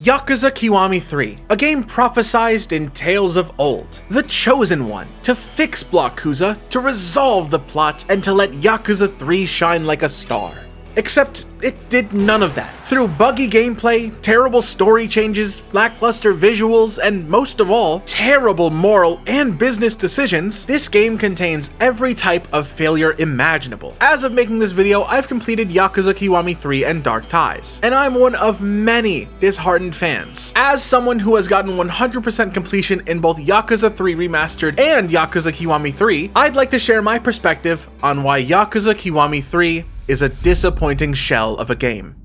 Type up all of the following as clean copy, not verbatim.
Yakuza Kiwami 3, a game prophesized in tales of old. The chosen one, to fix Yakuza, to resolve the plot, and to let Yakuza 3 shine like a star. Except it did none of that. Through buggy gameplay, terrible story changes, lackluster visuals, and most of all, terrible moral and business decisions, this game contains every type of failure imaginable. As of making this video, I've completed Yakuza Kiwami 3 and Dark Ties, and I'm one of many disheartened fans. As someone who has gotten 100% completion in both Yakuza 3 Remastered and Yakuza Kiwami 3, I'd like to share my perspective on why Yakuza Kiwami 3 is a disappointing shell of a game.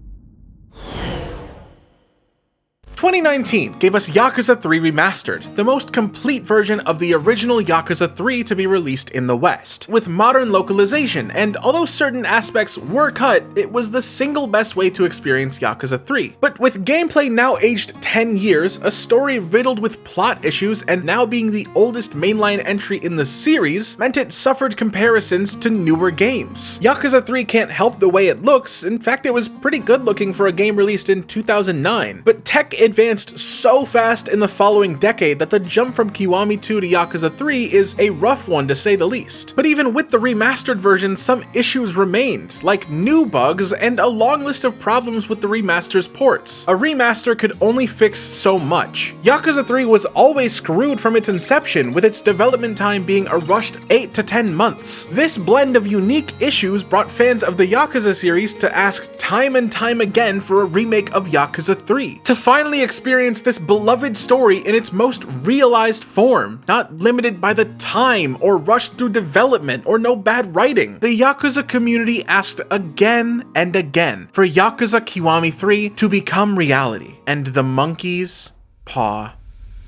2019 gave us Yakuza 3 Remastered, the most complete version of the original Yakuza 3 to be released in the West, with modern localization, and although certain aspects were cut, it was the single best way to experience Yakuza 3. But with gameplay now aged 10 years, a story riddled with plot issues, and now being the oldest mainline entry in the series, meant it suffered comparisons to newer games. Yakuza 3 can't help the way it looks, in fact it was pretty good looking for a game released in 2009, but tech advanced so fast in the following decade that the jump from Kiwami 2 to Yakuza 3 is a rough one to say the least. But even with the remastered version, some issues remained, like new bugs and a long list of problems with the remaster's ports. A remaster could only fix so much. Yakuza 3 was always screwed from its inception, with its development time being a rushed 8 to 10 months. This blend of unique issues brought fans of the Yakuza series to ask time and time again for a remake of Yakuza 3, to finally experience this beloved story in its most realized form, not limited by the time or rushed through development or no bad writing. The Yakuza community asked again and again for Yakuza Kiwami 3 to become reality, and the monkey's paw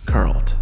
curled.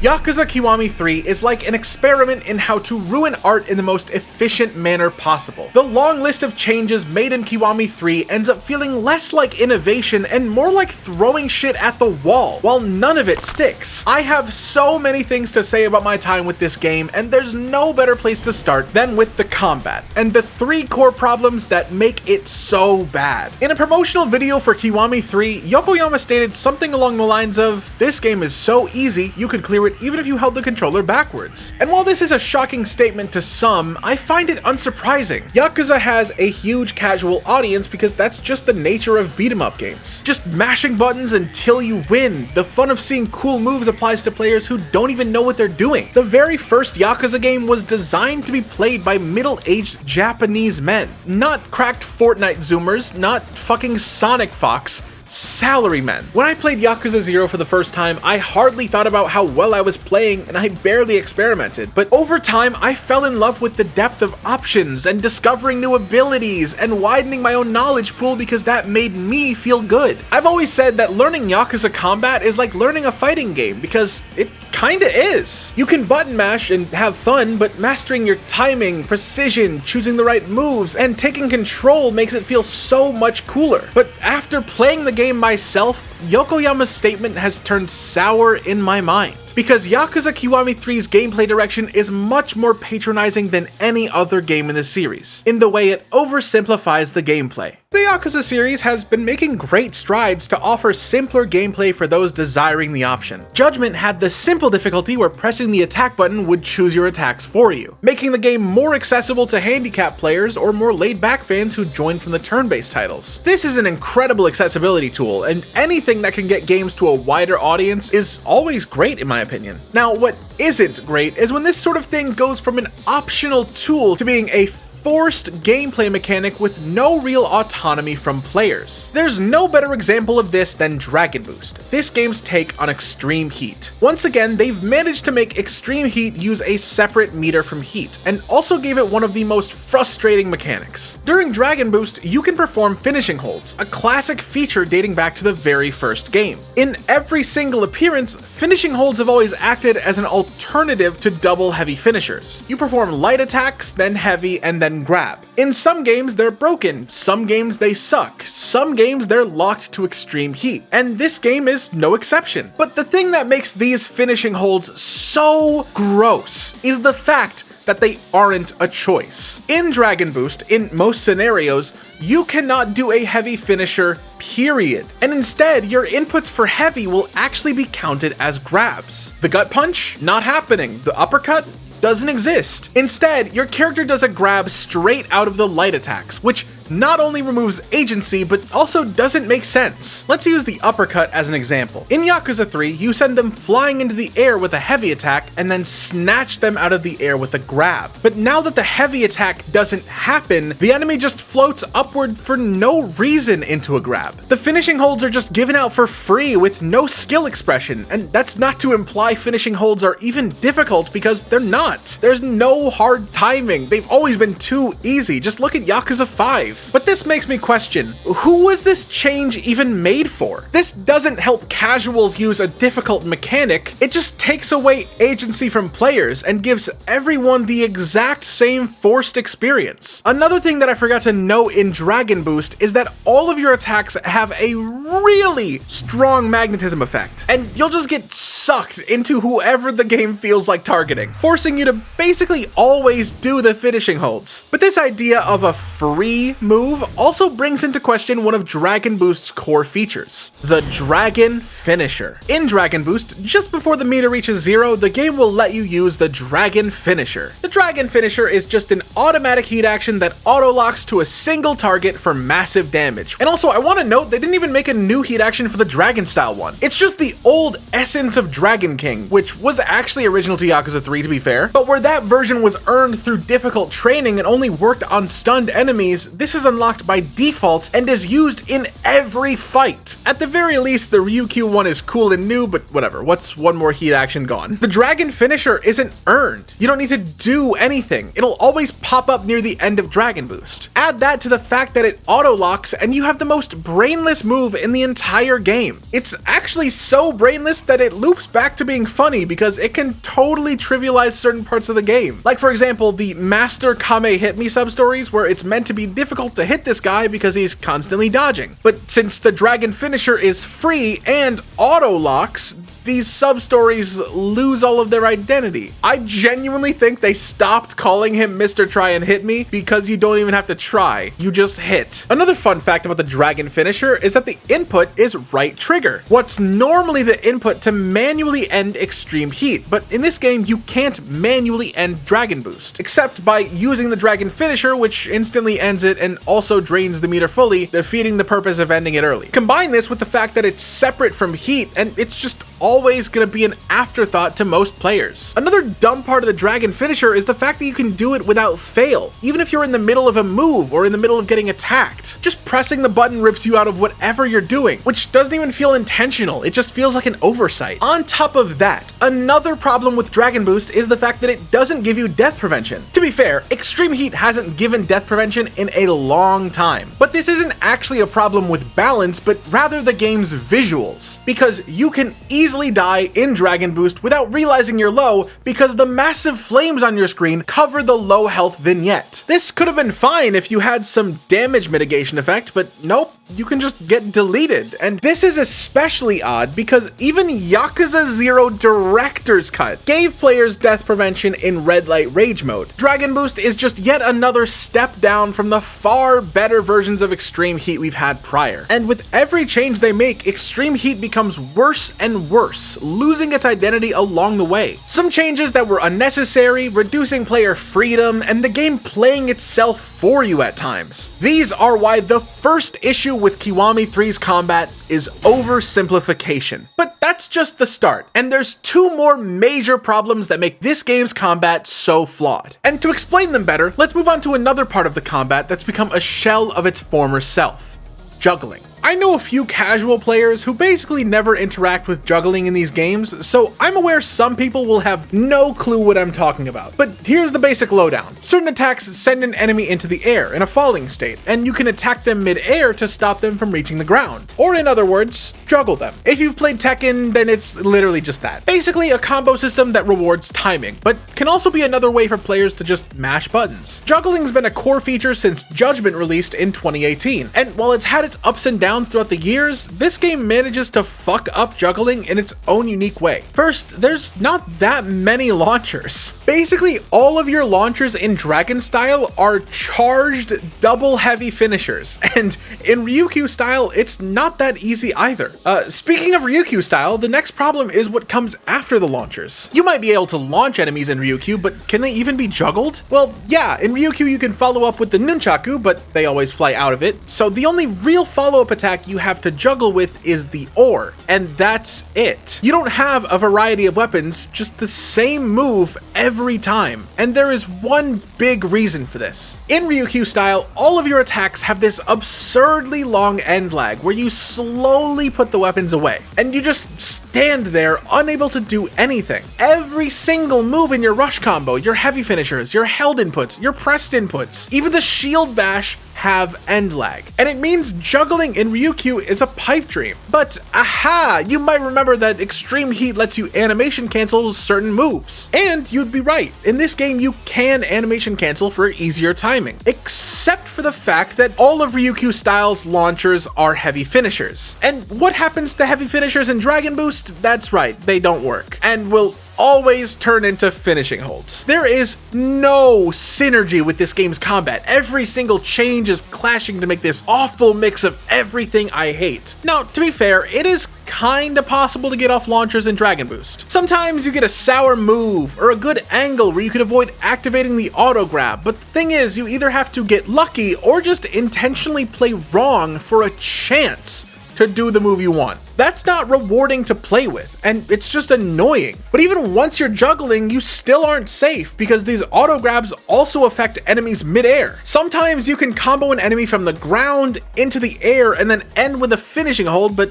Yakuza Kiwami 3 is like an experiment in how to ruin art in the most efficient manner possible. The long list of changes made in Kiwami 3 ends up feeling less like innovation and more like throwing shit at the wall, while none of it sticks. I have so many things to say about my time with this game, and there's no better place to start than with the combat, and the three core problems that make it so bad. In a promotional video for Kiwami 3, Yokoyama stated something along the lines of, "This game is so easy, you could clear it even if you held the controller backwards." And while this is a shocking statement to some, I find it unsurprising. Yakuza has a huge casual audience because that's just the nature of beat-em-up games. Just mashing buttons until you win. The fun of seeing cool moves applies to players who don't even know what they're doing. The very first Yakuza game was designed to be played by middle-aged Japanese men. Not cracked Fortnite zoomers, not fucking Sonic Fox. Salarymen. When I played Yakuza 0 for the first time, I hardly thought about how well I was playing and I barely experimented. But over time, I fell in love with the depth of options and discovering new abilities and widening my own knowledge pool because that made me feel good. I've always said that learning Yakuza combat is like learning a fighting game because it kinda is. You can button mash and have fun, but mastering your timing, precision, choosing the right moves, and taking control makes it feel so much cooler. But after playing the game myself, Yokoyama's statement has turned sour in my mind, because Yakuza Kiwami 3's gameplay direction is much more patronizing than any other game in the series, in the way it oversimplifies the gameplay. The Yakuza series has been making great strides to offer simpler gameplay for those desiring the option. Judgment had the simple difficulty where pressing the attack button would choose your attacks for you, making the game more accessible to handicapped players or more laid-back fans who join from the turn-based titles. This is an incredible accessibility tool, and anything that can get games to a wider audience is always great in my opinion. Now, what isn't great is when this sort of thing goes from an optional tool to being a forced gameplay mechanic with no real autonomy from players. There's no better example of this than Dragon Boost, this game's take on extreme heat. Once again, they've managed to make extreme heat use a separate meter from heat, and also gave it one of the most frustrating mechanics. During Dragon Boost, you can perform finishing holds, a classic feature dating back to the very first game. In every single appearance, finishing holds have always acted as an alternative to double heavy finishers. You perform light attacks, then heavy, and then grab. In some games they're broken, some games they suck, some games they're locked to extreme heat, and this game is no exception. But the thing that makes these finishing holds so gross is the fact that they aren't a choice. In Dragon Boost, in most scenarios, you cannot do a heavy finisher period. And instead, your inputs for heavy will actually be counted as grabs. The gut punch? Not happening. The uppercut? Doesn't exist. Instead, your character does a grab straight out of the light attacks, which not only removes agency, but also doesn't make sense. Let's use the uppercut as an example. In Yakuza 3, you send them flying into the air with a heavy attack and then snatch them out of the air with a grab. But now that the heavy attack doesn't happen, the enemy just floats upward for no reason into a grab. The finishing holds are just given out for free with no skill expression, and that's not to imply finishing holds are even difficult, because they're not. There's no hard timing. They've always been too easy. Just look at Yakuza 5. But this makes me question, who was this change even made for? This doesn't help casuals use a difficult mechanic, it just takes away agency from players and gives everyone the exact same forced experience. Another thing that I forgot to note in Dragon Boost is that all of your attacks have a really strong magnetism effect, and you'll just get sucked into whoever the game feels like targeting, forcing you to basically always do the finishing holds. But this idea of a free move also brings into question one of Dragon Boost's core features, the Dragon Finisher. In Dragon Boost, just before the meter reaches 0, the game will let you use the Dragon Finisher. The Dragon Finisher is just an automatic heat action that auto-locks to a single target for massive damage. And also, I want to note they didn't even make a new heat action for the Dragon style one. It's just the old essence of Dragon King, which was actually original to Yakuza 3 to be fair, but where that version was earned through difficult training and only worked on stunned enemies, this is unlocked by default and is used in every fight. At the very least, the Ryukyu one is cool and new, but whatever, what's one more heat action gone? The Dragon Finisher isn't earned. You don't need to do anything. It'll always pop up near the end of Dragon Boost. Add that to the fact that it auto-locks and you have the most brainless move in the entire game. It's actually so brainless that it loops back to being funny because it can totally trivialize certain parts of the game. Like for example, the Master Kame Hit Me sub-stories where it's meant to be difficult to hit this guy because he's constantly dodging. But since the Dragon Finisher is free and auto-locks, these sub-stories lose all of their identity. I genuinely think they stopped calling him Mr. Try and Hit Me because you don't even have to try, you just hit. Another fun fact about the Dragon Finisher is that the input is right trigger, what's normally the input to manually end extreme heat, but in this game you can't manually end Dragon Boost, except by using the Dragon Finisher, which instantly ends it and also drains the meter fully, defeating the purpose of ending it early. Combine this with the fact that it's separate from heat, and it's just always gonna be an afterthought to most players. Another dumb part of the Dragon Finisher is the fact that you can do it without fail, even if you're in the middle of a move or in the middle of getting attacked. Just pressing the button rips you out of whatever you're doing, which doesn't even feel intentional, it just feels like an oversight. On top of that, another problem with Dragon Boost is the fact that it doesn't give you death prevention. To be fair, Extreme Heat hasn't given death prevention in a long time, but this isn't actually a problem with balance, but rather the game's visuals, because you can easily die in Dragon Boost without realizing you're low because the massive flames on your screen cover the low health vignette. This could have been fine if you had some damage mitigation effect, but nope, you can just get deleted. And this is especially odd because even Yakuza 0 Director's Cut gave players death prevention in Red Light Rage mode. Dragon Boost is just yet another step down from the far better versions of Extreme Heat we've had prior. And with every change they make, Extreme Heat becomes worse and worse, losing its identity along the way. Some changes that were unnecessary, reducing player freedom, and the game playing itself for you at times. These are why the first issue with Kiwami 3's combat is oversimplification. But that's just the start, and there's two more major problems that make this game's combat so flawed. And to explain them better, let's move on to another part of the combat that's become a shell of its former self: juggling. I know a few casual players who basically never interact with juggling in these games, so I'm aware some people will have no clue what I'm talking about. But here's the basic lowdown. Certain attacks send an enemy into the air in a falling state, and you can attack them mid-air to stop them from reaching the ground. Or in other words, juggle them. If you've played Tekken, then it's literally just that. Basically a combo system that rewards timing, but can also be another way for players to just mash buttons. Juggling's been a core feature since Judgment released in 2018, and while it's had its ups and downs around throughout the years, this game manages to fuck up juggling in its own unique way. First, there's not that many launchers. Basically, all of your launchers in Dragon style are charged double heavy finishers, and in Ryukyu style, it's not that easy either. Speaking of Ryukyu style, the next problem is what comes after the launchers. You might be able to launch enemies in Ryukyu, but can they even be juggled? Well, yeah, in Ryukyu you can follow up with the nunchaku, but they always fly out of it, so the only real follow-up attack you have to juggle with is the ore, and that's it. You don't have a variety of weapons, just the same move every time, and there is one big reason for this. In Ryukyu style, all of your attacks have this absurdly long end lag where you slowly put the weapons away, and you just stand there unable to do anything. Every single move in your rush combo, your heavy finishers, your held inputs, your pressed inputs, even the shield bash have end lag, and it means juggling in Ryukyu is a pipe dream. But aha, you might remember that extreme heat lets you animation cancel certain moves, and you'd be right. In this game you can animation cancel for easier timing, except for the fact that all of Ryukyu style's launchers are heavy finishers. And what happens to heavy finishers in Dragon Boost? That's right, they don't work, and will always turn into finishing holds. There is no synergy with this game's combat. Every single change is clashing to make this awful mix of everything I hate. Now, to be fair, it is kinda possible to get off launchers in Dragon Boost. Sometimes you get a sour move or a good angle where you could avoid activating the auto grab, but the thing is, you either have to get lucky or just intentionally play wrong for a chance to do the move you want. That's not rewarding to play with, and it's just annoying. But even once you're juggling, you still aren't safe because these auto grabs also affect enemies mid-air. Sometimes you can combo an enemy from the ground into the air and then end with a finishing hold, but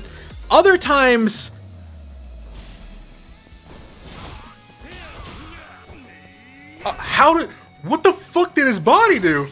other times what the fuck did his body do?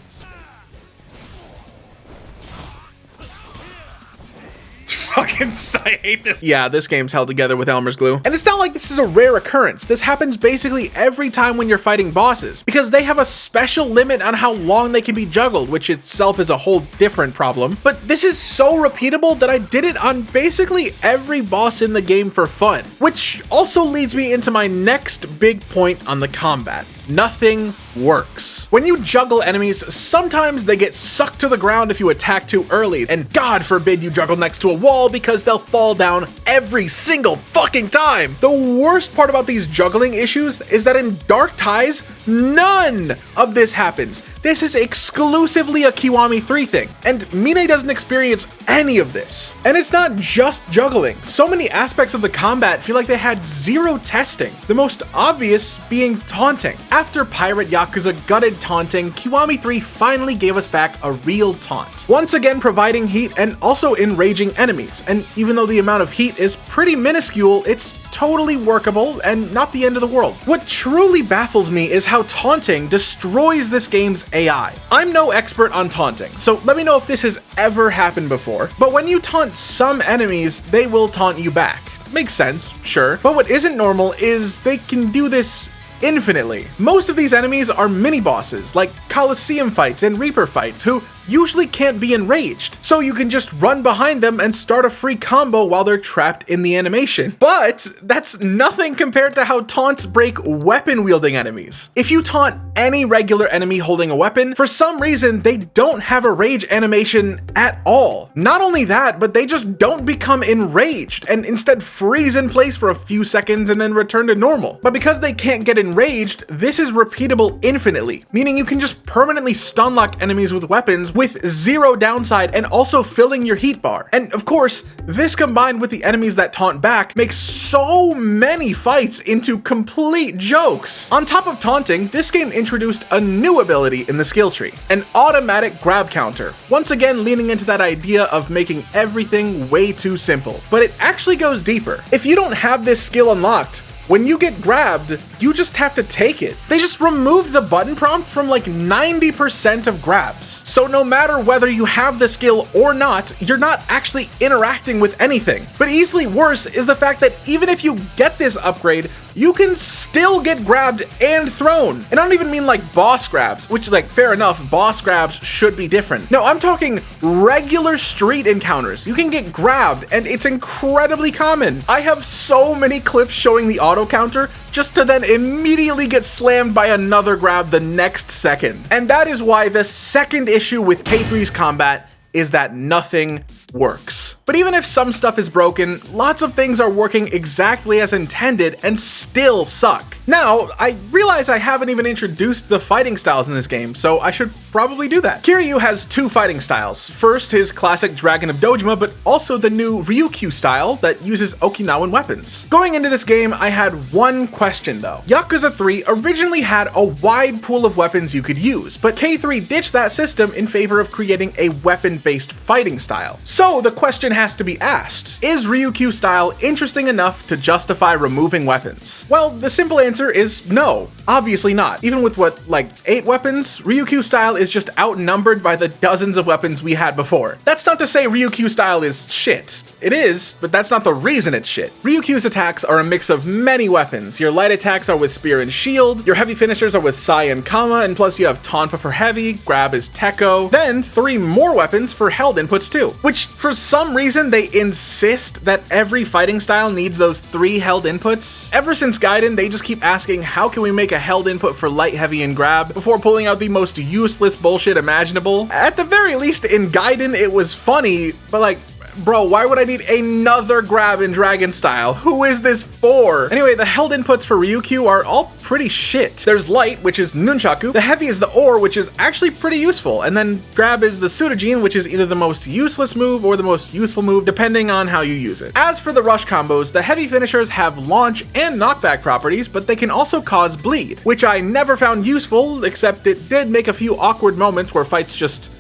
Fucking, I hate this. Yeah, this game's held together with Elmer's glue. And it's not like this is a rare occurrence. This happens basically every time when you're fighting bosses, because they have a special limit on how long they can be juggled, which itself is a whole different problem. But this is so repeatable that I did it on basically every boss in the game for fun, which also leads me into my next big point on the combat. Nothing works. When you juggle enemies, sometimes they get sucked to the ground if you attack too early, and God forbid you juggle next to a wall because they'll fall down every single fucking time. The worst part about these juggling issues is that in Dark Ties, none of this happens. This is exclusively a Kiwami 3 thing, and Mine doesn't experience any of this. And it's not just juggling. So many aspects of the combat feel like they had zero testing, the most obvious being taunting. After Pirate Yakuza gutted taunting, Kiwami 3 finally gave us back a real taunt, once again providing heat and also enraging enemies. And even though the amount of heat is pretty minuscule, it's totally workable and not the end of the world. What truly baffles me is how taunting destroys this game's AI. I'm no expert on taunting, so let me know if this has ever happened before, but when you taunt some enemies, they will taunt you back. Makes sense, sure, but what isn't normal is they can do this infinitely. Most of these enemies are mini-bosses, like Coliseum fights and Reaper fights, who usually can't be enraged, so you can just run behind them and start a free combo while they're trapped in the animation. But that's nothing compared to how taunts break weapon-wielding enemies. If you taunt any regular enemy holding a weapon, for some reason they don't have a rage animation at all. Not only that, but they just don't become enraged and instead freeze in place for a few seconds and then return to normal. But because they can't get enraged, this is repeatable infinitely, meaning you can just permanently stun lock enemies with weapons with zero downside and also filling your heat bar. And of course, this combined with the enemies that taunt back makes so many fights into complete jokes. On top of taunting, this game introduced a new ability in the skill tree, an automatic grab counter, once again leaning into that idea of making everything way too simple. But it actually goes deeper. If you don't have this skill unlocked, when you get grabbed, you just have to take it. They just removed the button prompt from like 90% of grabs. So no matter whether you have the skill or not, you're not actually interacting with anything. But easily worse is the fact that even if you get this upgrade, you can still get grabbed and thrown. And I don't even mean like boss grabs, which is like, fair enough, boss grabs should be different. No, I'm talking regular street encounters. You can get grabbed, and it's incredibly common. I have so many clips showing the auto counter just to then immediately get slammed by another grab the next second. And that is why the second issue with K3's combat is that nothing works. But even if some stuff is broken, lots of things are working exactly as intended and still suck. Now, I realize I haven't even introduced the fighting styles in this game, so I should probably do that. Kiryu has two fighting styles. First, his classic Dragon of Dojima, but also the new Ryukyu style that uses Okinawan weapons. Going into this game, I had one question though. Yakuza 3 originally had a wide pool of weapons you could use, but K3 ditched that system in favor of creating a weapon-based fighting style. So the question has to be asked, is Ryukyu style interesting enough to justify removing weapons? Well, the simple answer is no, obviously not. Even with what, like 8 weapons, Ryukyu style is just outnumbered by the dozens of weapons we had before. That's not to say Ryukyu style is shit. It is, but that's not the reason it's shit. Ryukyu's attacks are a mix of many weapons. Your light attacks are with spear and shield, your heavy finishers are with Sai and Kama, and plus you have Tonfa for heavy, grab is Tekko, then 3 more weapons for held inputs too, which for some reason they insist that every fighting style needs those 3 held inputs. Ever since Gaiden, they just keep asking how can we make a held input for light, heavy, and grab before pulling out the most useless bullshit imaginable. At the very least, in Gaiden it was funny, but like, bro, why would I need another grab in Dragon style? Who is this for? Anyway, the held inputs for Ryukyu are all pretty shit. There's light, which is nunchaku, the heavy is the ore, which is actually pretty useful, and then grab is the Sudajin, which is either the most useless move or the most useful move, depending on how you use it. As for the rush combos, the heavy finishers have launch and knockback properties, but they can also cause bleed, which I never found useful, except it did make a few awkward moments where fights just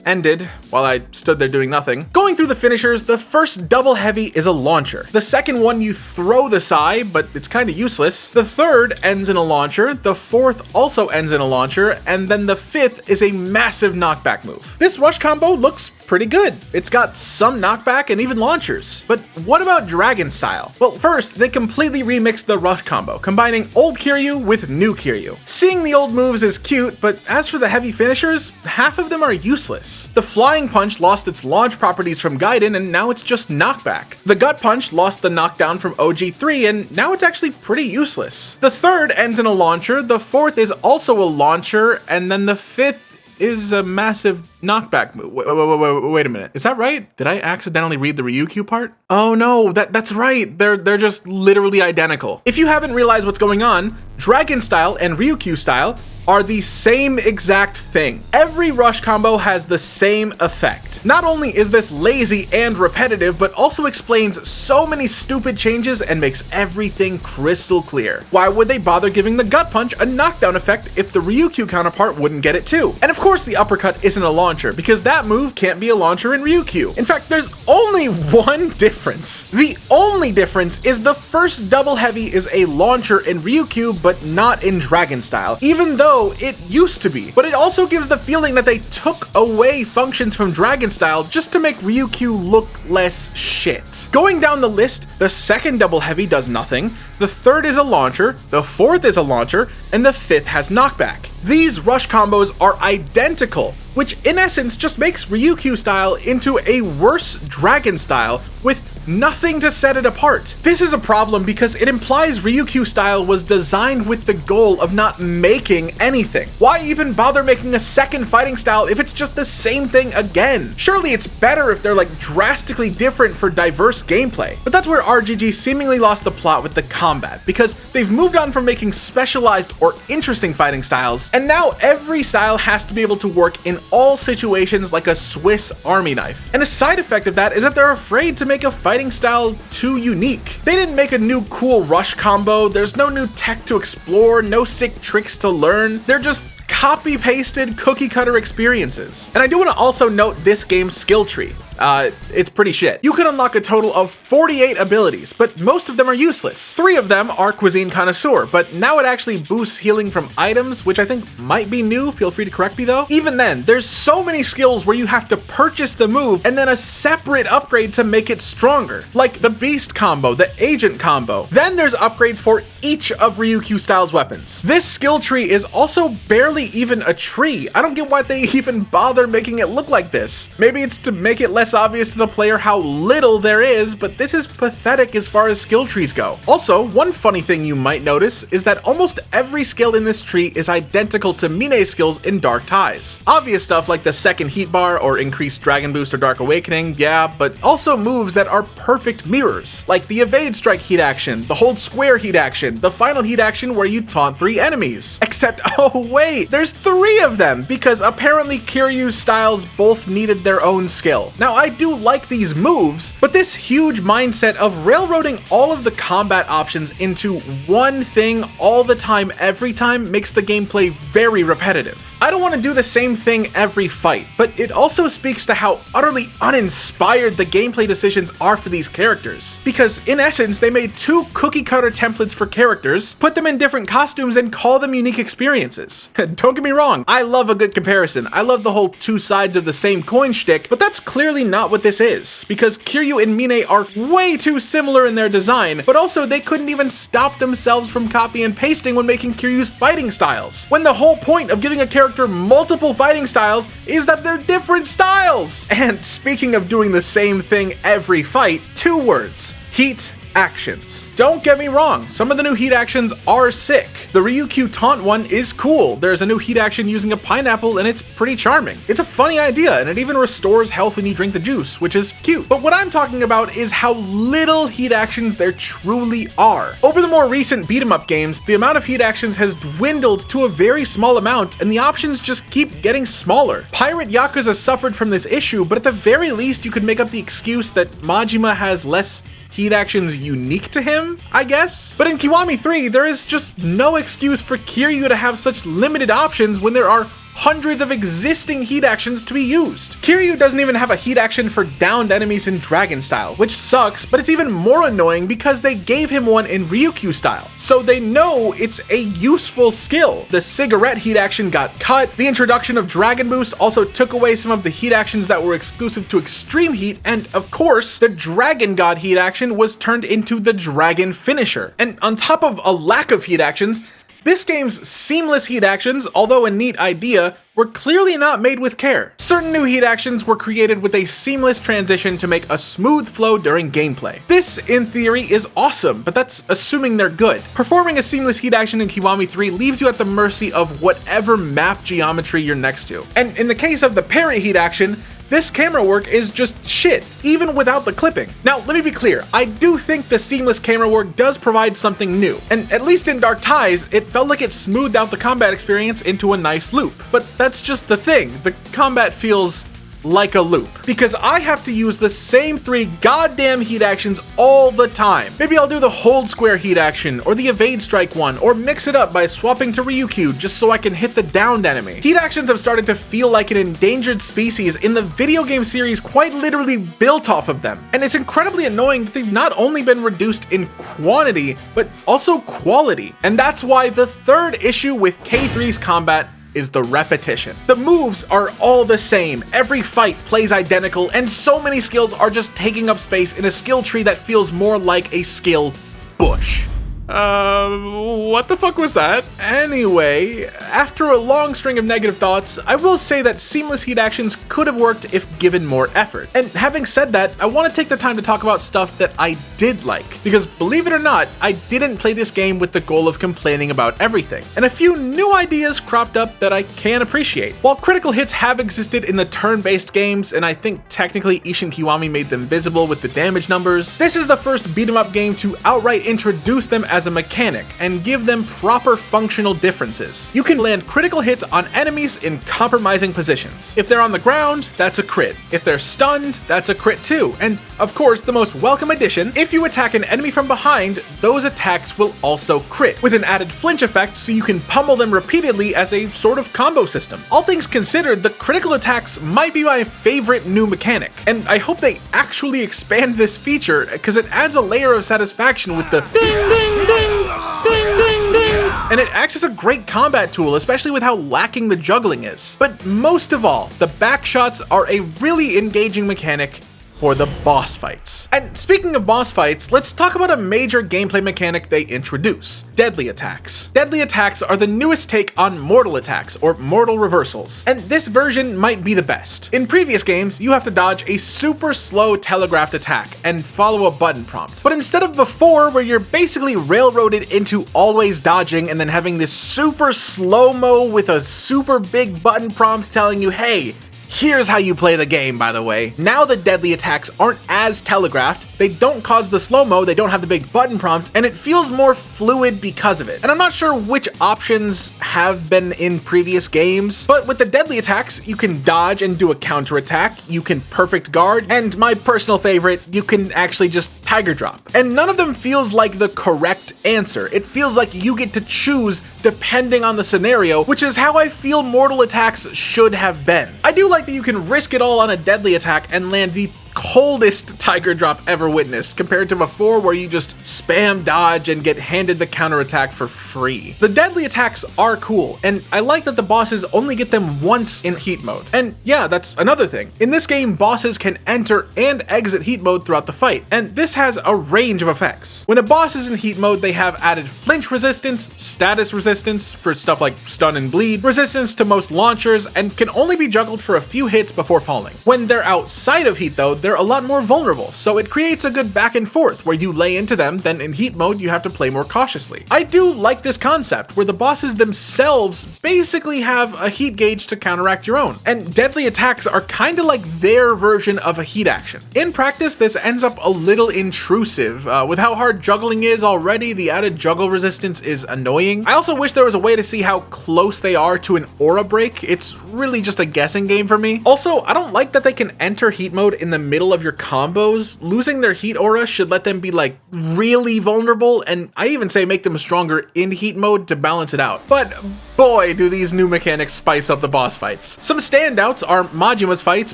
ended while I stood there doing nothing. Going through the finishers, the first double heavy is a launcher. The second one you throw the Sai, but it's kind of useless. The third ends in a launcher, the fourth also ends in a launcher, and then the fifth is a massive knockback move. This rush combo looks pretty good. It's got some knockback and even launchers. But what about Dragon style? Well, first, they completely remixed the rush combo, combining old Kiryu with new Kiryu. Seeing the old moves is cute, but as for the heavy finishers, half of them are useless. The flying punch lost its launch properties from Gaiden, and now it's just knockback. The gut punch lost the knockdown from OG3, and now it's actually pretty useless. The third ends in a launcher, the fourth is also a launcher, and then the fifth is a massive knockback move. Wait a minute. Is that right? Did I accidentally read the Ryukyu part? Oh no, that's right. They're just literally identical. If you haven't realized what's going on, Dragon style and Ryukyu style are the same exact thing. Every rush combo has the same effect. Not only is this lazy and repetitive, but also explains so many stupid changes and makes everything crystal clear. Why would they bother giving the gut punch a knockdown effect if the Ryukyu counterpart wouldn't get it too? And of course the uppercut isn't a launcher, because that move can't be a launcher in Ryukyu. In fact, there's only one difference. The only difference is the first double heavy is a launcher in Ryukyu, but not in Dragon style, even though it used to be. But it also gives the feeling that they took away functions from Dragon style just to make Ryukyu look less shit. Going down the list, the second double heavy does nothing, the third is a launcher, the fourth is a launcher, and the fifth has knockback. These rush combos are identical, which in essence just makes Ryukyu style into a worse Dragon style with nothing to set it apart. This is a problem because it implies Ryukyu style was designed with the goal of not making anything. Why even bother making a second fighting style if it's just the same thing again? Surely it's better if they're like drastically different for diverse gameplay. But that's where RGG seemingly lost the plot with the combat, because they've moved on from making specialized or interesting fighting styles, and now every style has to be able to work in all situations like a Swiss army knife. And a side effect of that is that they're afraid to make a fighting style too unique. They didn't make a new cool rush combo, there's no new tech to explore, no sick tricks to learn, they're just copy-pasted cookie-cutter experiences. And I do want to also note this game's skill tree. it's pretty shit. You can unlock a total of 48 abilities, but most of them are useless. 3 of them are Cuisine Connoisseur, but now it actually boosts healing from items, which I think might be new. Feel free to correct me though. Even then, there's so many skills where you have to purchase the move and then a separate upgrade to make it stronger, like the Beast combo, the Agent combo. Then there's upgrades for each of Ryukyu Styles weapons. This skill tree is also barely even a tree. I don't get why they even bother making it look like this. Maybe it's to make it less obvious to the player how little there is, but this is pathetic as far as skill trees go. Also, one funny thing you might notice is that almost every skill in this tree is identical to Mine's skills in Dark Ties. Obvious stuff like the second heat bar or increased Dragon Boost or Dark Awakening, yeah, but also moves that are perfect mirrors, like the Evade Strike heat action, the Hold Square heat action, the final heat action where you taunt 3 enemies. Except, oh wait, there's 3 of them, because apparently Kiryu's styles both needed their own skill. Now I do like these moves, but this huge mindset of railroading all of the combat options into one thing all the time every time makes the gameplay very repetitive. I don't want to do the same thing every fight, but it also speaks to how utterly uninspired the gameplay decisions are for these characters. Because in essence, they made 2 cookie-cutter templates for characters, put them in different costumes, and call them unique experiences. Don't get me wrong, I love a good comparison. I love the whole 2 sides of the same coin shtick, but that's clearly not what this is. Because Kiryu and Mine are way too similar in their design, but also they couldn't even stop themselves from copy and pasting when making Kiryu's fighting styles. When the whole point of giving a character multiple fighting styles is that they're different styles! And speaking of doing the same thing every fight, 2 words: heat actions. Don't get me wrong, some of the new heat actions are sick. The Ryukyu taunt one is cool. There's a new heat action using a pineapple and it's pretty charming. It's a funny idea and it even restores health when you drink the juice, which is cute. But what I'm talking about is how little heat actions there truly are. Over the more recent beat 'em up games, the amount of heat actions has dwindled to a very small amount and the options just keep getting smaller. Pirate Yakuza suffered from this issue, but at the very least you could make up the excuse that Majima has less heat actions unique to him, I guess? But in Kiwami 3, there is just no excuse for Kiryu to have such limited options when there are hundreds of existing heat actions to be used. Kiryu doesn't even have a heat action for downed enemies in Dragon style, which sucks, but it's even more annoying because they gave him one in Ryukyu style. So they know it's a useful skill. The cigarette heat action got cut, the introduction of Dragon Boost also took away some of the heat actions that were exclusive to Extreme Heat, and of course, the Dragon God heat action was turned into the Dragon Finisher. And on top of a lack of heat actions, this game's seamless heat actions, although a neat idea, were clearly not made with care. Certain new heat actions were created with a seamless transition to make a smooth flow during gameplay. This, in theory, is awesome, but that's assuming they're good. Performing a seamless heat action in Kiwami 3 leaves you at the mercy of whatever map geometry you're next to. And in the case of the parry heat action, this camera work is just shit, even without the clipping. Now, let me be clear, I do think the seamless camera work does provide something new, and at least in Dark Ties, it felt like it smoothed out the combat experience into a nice loop. But that's just the thing, the combat feels like a loop, because I have to use the same 3 goddamn heat actions all the time. Maybe I'll do the Hold Square heat action, or the Evade Strike one, or mix it up by swapping to Ryukyu just so I can hit the downed enemy. Heat actions have started to feel like an endangered species in the video game series quite literally built off of them. And it's incredibly annoying that they've not only been reduced in quantity, but also quality. And that's why the 3rd issue with K3's combat is the repetition. The moves are all the same, every fight plays identical, and so many skills are just taking up space in a skill tree that feels more like a skill bush. What the fuck was that? Anyway, after a long string of negative thoughts, I will say that seamless heat actions could have worked if given more effort. And having said that, I want to take the time to talk about stuff that I did like. Because believe it or not, I didn't play this game with the goal of complaining about everything. And a few new ideas cropped up that I can appreciate. While critical hits have existed in the turn-based games, and I think technically Ishin Kiwami made them visible with the damage numbers, this is the first beat 'em up game to outright introduce them as a mechanic and give them proper functional differences. You can land critical hits on enemies in compromising positions. If they're on the ground, that's a crit. If they're stunned, that's a crit too. And of course, the most welcome addition, if you attack an enemy from behind, those attacks will also crit, with an added flinch effect so you can pummel them repeatedly as a sort of combo system. All things considered, the critical attacks might be my favorite new mechanic, and I hope they actually expand this feature because it adds a layer of satisfaction with the ding ding ding ding ding ding, and it acts as a great combat tool, especially with how lacking the juggling is. But most of all, the back shots are a really engaging mechanic for the boss fights. And speaking of boss fights, let's talk about a major gameplay mechanic they introduce: deadly attacks. Deadly attacks are the newest take on mortal attacks, or mortal reversals, and this version might be the best. In previous games, you have to dodge a super slow telegraphed attack and follow a button prompt. But instead of before, where you're basically railroaded into always dodging and then having this super slow-mo with a super big button prompt telling you, hey, here's how you play the game, by the way. Now the deadly attacks aren't as telegraphed, they don't cause the slow-mo, they don't have the big button prompt, and it feels more fluid because of it. And I'm not sure which options have been in previous games, but with the deadly attacks, you can dodge and do a counterattack, you can perfect guard, and my personal favorite, you can actually just tiger drop. And none of them feels like the correct answer. It feels like you get to choose depending on the scenario, which is how I feel mortal attacks should have been. I do like that you can risk it all on a deadly attack and land the coldest tiger drop ever witnessed, compared to before where you just spam dodge and get handed the counterattack for free. The deadly attacks are cool, and I like that the bosses only get them once in heat mode. And yeah, that's another thing. In this game, bosses can enter and exit heat mode throughout the fight, and this has a range of effects. When a boss is in heat mode, they have added flinch resistance, status resistance for stuff like stun and bleed, resistance to most launchers, and can only be juggled for a few hits before falling. When they're outside of heat though, they're a lot more vulnerable, so it creates a good back and forth where you lay into them, then in heat mode you have to play more cautiously. I do like this concept where the bosses themselves basically have a heat gauge to counteract your own, and deadly attacks are kinda like their version of a heat action. In practice, this ends up a little intrusive. With how hard juggling is already, the added juggle resistance is annoying. I also wish there was a way to see how close they are to an aura break. It's really just a guessing game for me. Also, I don't like that they can enter heat mode in the middle of your combos. Losing their heat aura should let them be like really vulnerable, and I even say make them stronger in heat mode to balance it out. But boy, do these new mechanics spice up the boss fights. Some standouts are Majima's fights,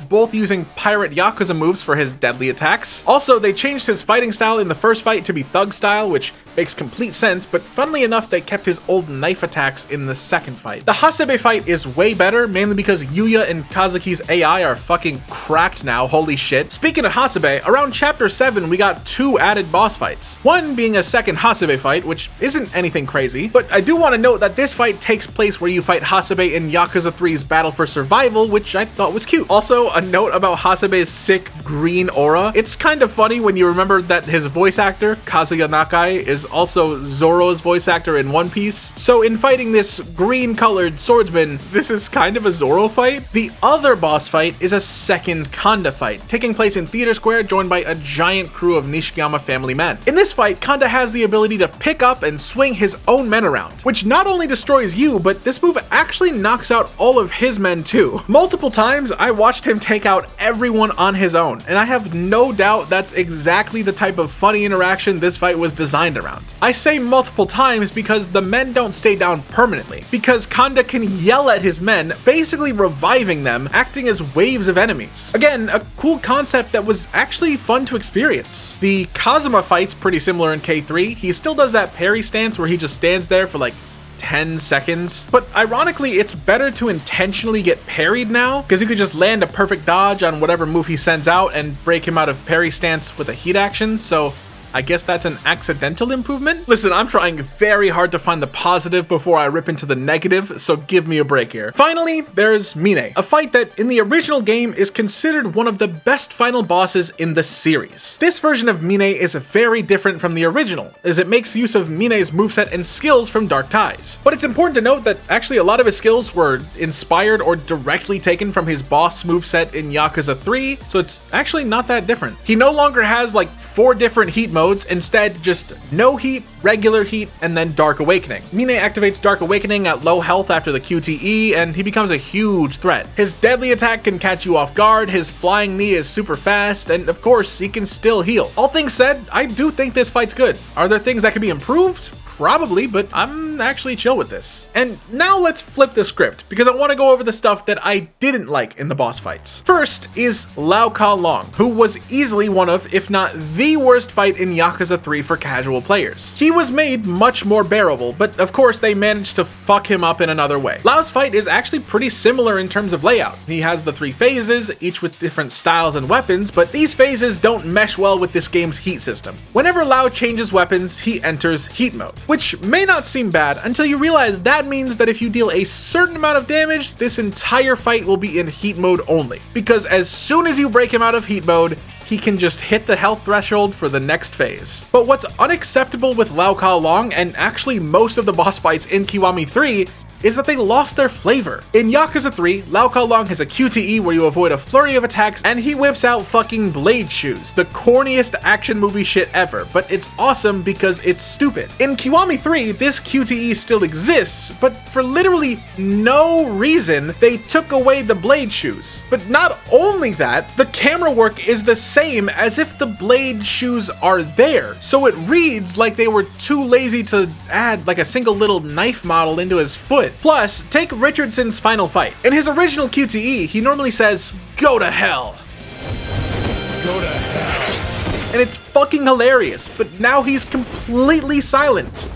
both using pirate Yakuza moves for his deadly attacks. Also, they changed his fighting style in the first fight to be thug style, which makes complete sense, but funnily enough, they kept his old knife attacks in the second fight. The Hasebe fight is way better, mainly because Yuya and Kazuki's AI are fucking cracked now, holy shit. Speaking of Hasebe, around chapter 7 we got 2 added boss fights. One being a second Hasebe fight, which isn't anything crazy, but I do want to note that this fight takes place where you fight Hasebe in Yakuza 3's Battle for Survival, which I thought was cute. Also, a note about Hasebe's sick green aura. It's kind of funny when you remember that his voice actor, Kazuya Nakai, is also Zoro's voice actor in One Piece. So in fighting this green-colored swordsman, this is kind of a Zoro fight. The other boss fight is a second Kanda fight, taking place in Theater Square, joined by a giant crew of Nishiyama family men. In this fight, Kanda has the ability to pick up and swing his own men around, which not only destroys you, but this move actually knocks out all of his men too. Multiple times, I watched him take out everyone on his own, and I have no doubt that's exactly the type of funny interaction this fight was designed around. I say multiple times because the men don't stay down permanently, because Kanda can yell at his men, basically reviving them, acting as waves of enemies. Again, a cool concept that was actually fun to experience. The Kazuma fight's pretty similar in K3. He still does that parry stance where he just stands there for like 10 seconds. But ironically, it's better to intentionally get parried now, because you could just land a perfect dodge on whatever move he sends out and break him out of parry stance with a heat action, so I guess that's an accidental improvement? Listen, I'm trying very hard to find the positive before I rip into the negative, so give me a break here. Finally, there's Mine, a fight that in the original game is considered one of the best final bosses in the series. This version of Mine is very different from the original, as it makes use of Mine's moveset and skills from Dark Ties. But it's important to note that actually a lot of his skills were inspired or directly taken from his boss moveset in Yakuza 3, so it's actually not that different. He no longer has like 4 different heat modes modes, instead just no heat, regular heat, and then Dark Awakening. Mine activates Dark Awakening at low health after the QTE, and he becomes a huge threat. His deadly attack can catch you off guard, his flying knee is super fast, and of course, he can still heal. All things said, I do think this fight's good. Are there things that can be improved? Probably, but I'm actually chill with this. And now let's flip the script, because I want to go over the stuff that I didn't like in the boss fights. First is Lau Ka Long, who was easily one of, if not the worst fight in Yakuza 3 for casual players. He was made much more bearable, but of course they managed to fuck him up in another way. Lau's fight is actually pretty similar in terms of layout. He has the 3 phases, each with different styles and weapons, but these phases don't mesh well with this game's heat system. Whenever Lau changes weapons, he enters heat mode, which may not seem bad until you realize that means that if you deal a certain amount of damage, this entire fight will be in heat mode only. Because as soon as you break him out of heat mode, he can just hit the health threshold for the next phase. But what's unacceptable with Lau Ka Long, and actually most of the boss fights in Kiwami 3, is that they lost their flavor. In Yakuza 3, Lau Ka Long has a QTE where you avoid a flurry of attacks, and he whips out fucking blade shoes, the corniest action movie shit ever, but it's awesome because it's stupid. In Kiwami 3, this QTE still exists, but for literally no reason, they took away the blade shoes. But not only that, the camera work is the same as if the blade shoes are there, so it reads like they were too lazy to add like a single little knife model into his foot. Plus, take Richardson's final fight. In his original QTE, he normally says, "Go to hell." Go to hell. And it's fucking hilarious, but now he's completely silent.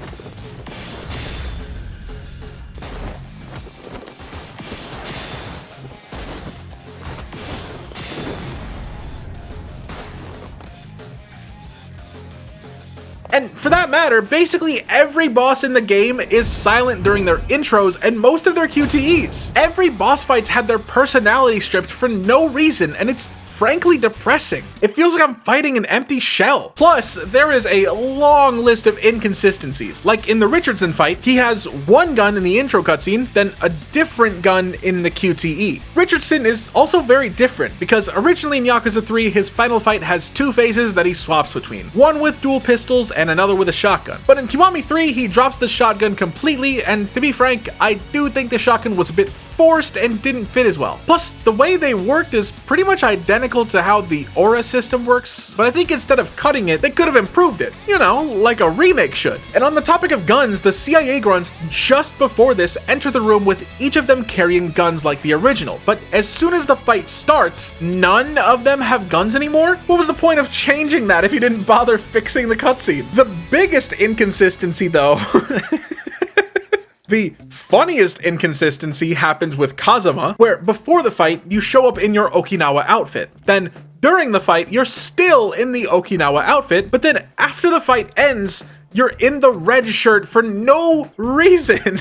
And for that matter, basically every boss in the game is silent during their intros and most of their QTEs. Every boss fight's had their personality stripped for no reason, and it's frankly depressing. It feels like I'm fighting an empty shell. Plus, there is a long list of inconsistencies. Like in the Richardson fight, he has one gun in the intro cutscene, then a different gun in the QTE. Richardson is also very different, because originally in Yakuza 3, his final fight has 2 phases that he swaps between. One with dual pistols and another with a shotgun. But in Kiwami 3, he drops the shotgun completely, and to be frank, I do think the shotgun was a bit forced and didn't fit as well. Plus, the way they worked is pretty much identical to how the aura system works, but I think instead of cutting it, they could have improved it. You know, like a remake should. And on the topic of guns, the CIA grunts just before this enter the room with each of them carrying guns like the original, but as soon as the fight starts, none of them have guns anymore? What was the point of changing that if you didn't bother fixing the cutscene? The biggest inconsistency though the funniest inconsistency happens with Kazama, where before the fight, you show up in your Okinawa outfit. Then, during the fight, you're still in the Okinawa outfit, but then after the fight ends, you're in the red shirt for no reason.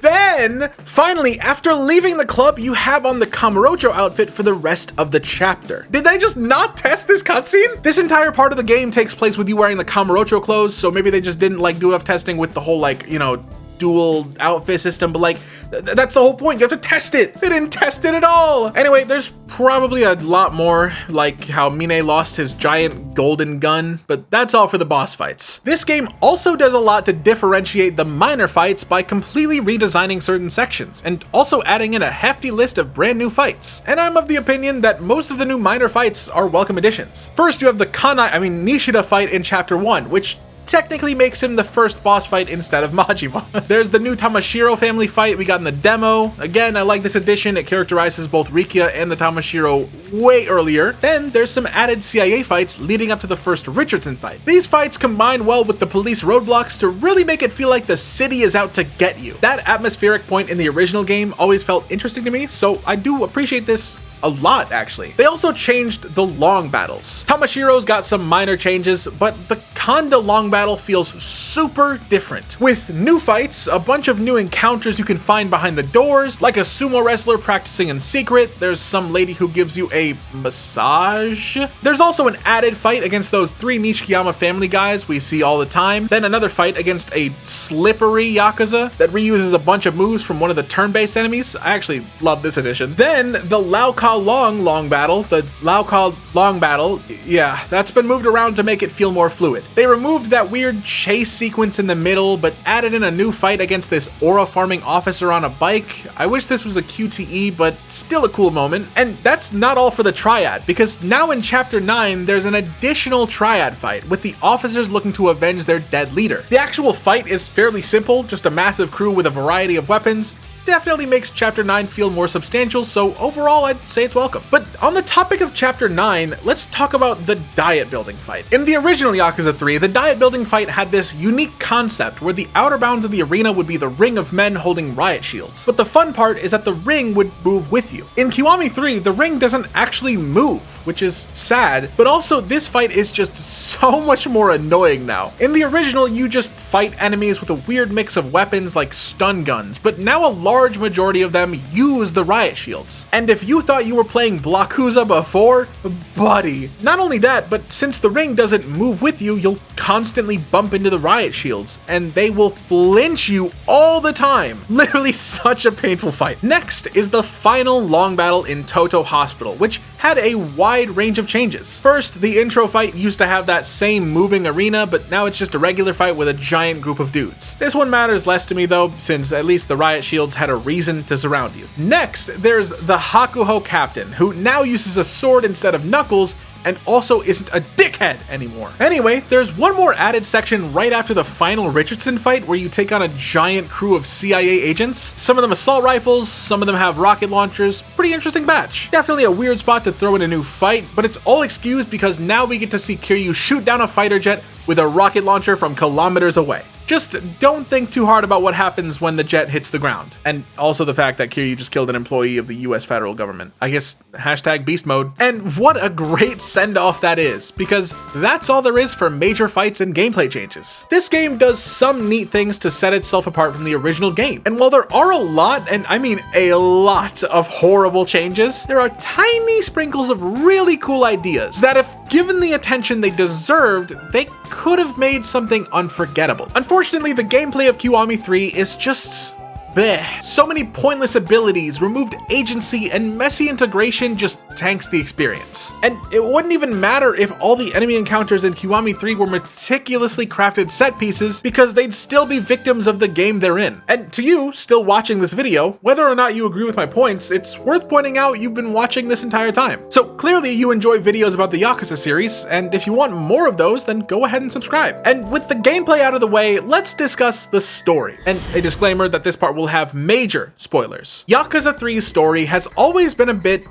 Then, finally, after leaving the club, you have on the Kamurocho outfit for the rest of the chapter. Did they just not test this cutscene? This entire part of the game takes place with you wearing the Kamurocho clothes, so maybe they just didn't like do enough testing with the whole like, you know, dual outfit system, but like, that's the whole point. You have to test it. They didn't test it at all. Anyway, there's probably a lot more, like how Mine lost his giant golden gun, but that's all for the boss fights. This game also does a lot to differentiate the minor fights by completely redesigning certain sections, and also adding in a hefty list of brand new fights. And I'm of the opinion that most of the new minor fights are welcome additions. First, you have the Nishida fight in Chapter 1, which technically makes him the first boss fight instead of Majima. There's the new Tamashiro family fight we got in the demo. Again, I like this addition. It characterizes both Rikia and the Tamashiro way earlier. Then there's some added CIA fights leading up to the first Richardson fight. These fights combine well with the police roadblocks to really make it feel like the city is out to get you. That atmospheric point in the original game always felt interesting to me, so I do appreciate this a lot, actually. They also changed the long battles. Tamashiro's got some minor changes, but the Kanda long battle feels super different. With new fights, a bunch of new encounters you can find behind the doors, like a sumo wrestler practicing in secret. There's some lady who gives you a massage. There's also an added fight against those 3 Nishikiyama family guys we see all the time. Then another fight against a slippery Yakuza that reuses a bunch of moves from one of the turn-based enemies. I actually love this addition. Then the Lau Ka Long battle, the Lao Ka Long battle, yeah, that's been moved around to make it feel more fluid. They removed that weird chase sequence in the middle, but added in a new fight against this aura farming officer on a bike. I wish this was a QTE, but still a cool moment. And that's not all for the triad, because now in Chapter 9, there's an additional triad fight, with the officers looking to avenge their dead leader. The actual fight is fairly simple, just a massive crew with a variety of weapons. Definitely makes Chapter 9 feel more substantial, so overall I'd say it's welcome. But on the topic of Chapter 9, let's talk about the diet building fight. In the original Yakuza 3, the diet building fight had this unique concept where the outer bounds of the arena would be the ring of men holding riot shields. But the fun part is that the ring would move with you. In Kiwami 3, the ring doesn't actually move, which is sad, but also this fight is just so much more annoying now. In the original, you just fight enemies with a weird mix of weapons like stun guns, but now a large majority of them use the riot shields. And if you thought you were playing Yakuza before, buddy. Not only that, but since the ring doesn't move with you, you'll constantly bump into the riot shields, and they will flinch you all the time. Literally such a painful fight. Next is the final long battle in Toto Hospital, which had a wide range of changes. First, the intro fight used to have that same moving arena, but now it's just a regular fight with a giant group of dudes. This one matters less to me though, since at least the riot shields had a reason to surround you. Next, there's the Hakuho captain, who now uses a sword instead of knuckles, and also isn't a dickhead anymore. Anyway, there's one more added section right after the final Richardson fight where you take on a giant crew of CIA agents. Some of them assault rifles, some of them have rocket launchers. Pretty interesting batch. Definitely a weird spot to throw in a new fight, but it's all excused because now we get to see Kiryu shoot down a fighter jet with a rocket launcher from kilometers away. Just don't think too hard about what happens when the jet hits the ground. And also the fact that Kiryu just killed an employee of the US federal government. I guess hashtag beast mode. And what a great send-off that is, because that's all there is for major fights and gameplay changes. This game does some neat things to set itself apart from the original game. And while there are a lot, and I mean a lot of horrible changes, there are tiny sprinkles of really cool ideas that if given the attention they deserved, they could have made something unforgettable. Unfortunately, the gameplay of Kiwami 3 is just bleh. So many pointless abilities, removed agency, and messy integration just tanks the experience. And it wouldn't even matter if all the enemy encounters in Kiwami 3 were meticulously crafted set pieces, because they'd still be victims of the game they're in. And to you, still watching this video, whether or not you agree with my points, it's worth pointing out you've been watching this entire time. So clearly you enjoy videos about the Yakuza series, and if you want more of those, then go ahead and subscribe. And with the gameplay out of the way, let's discuss the story. And a disclaimer that this part will have major spoilers. Yakuza 3's story has always been a bit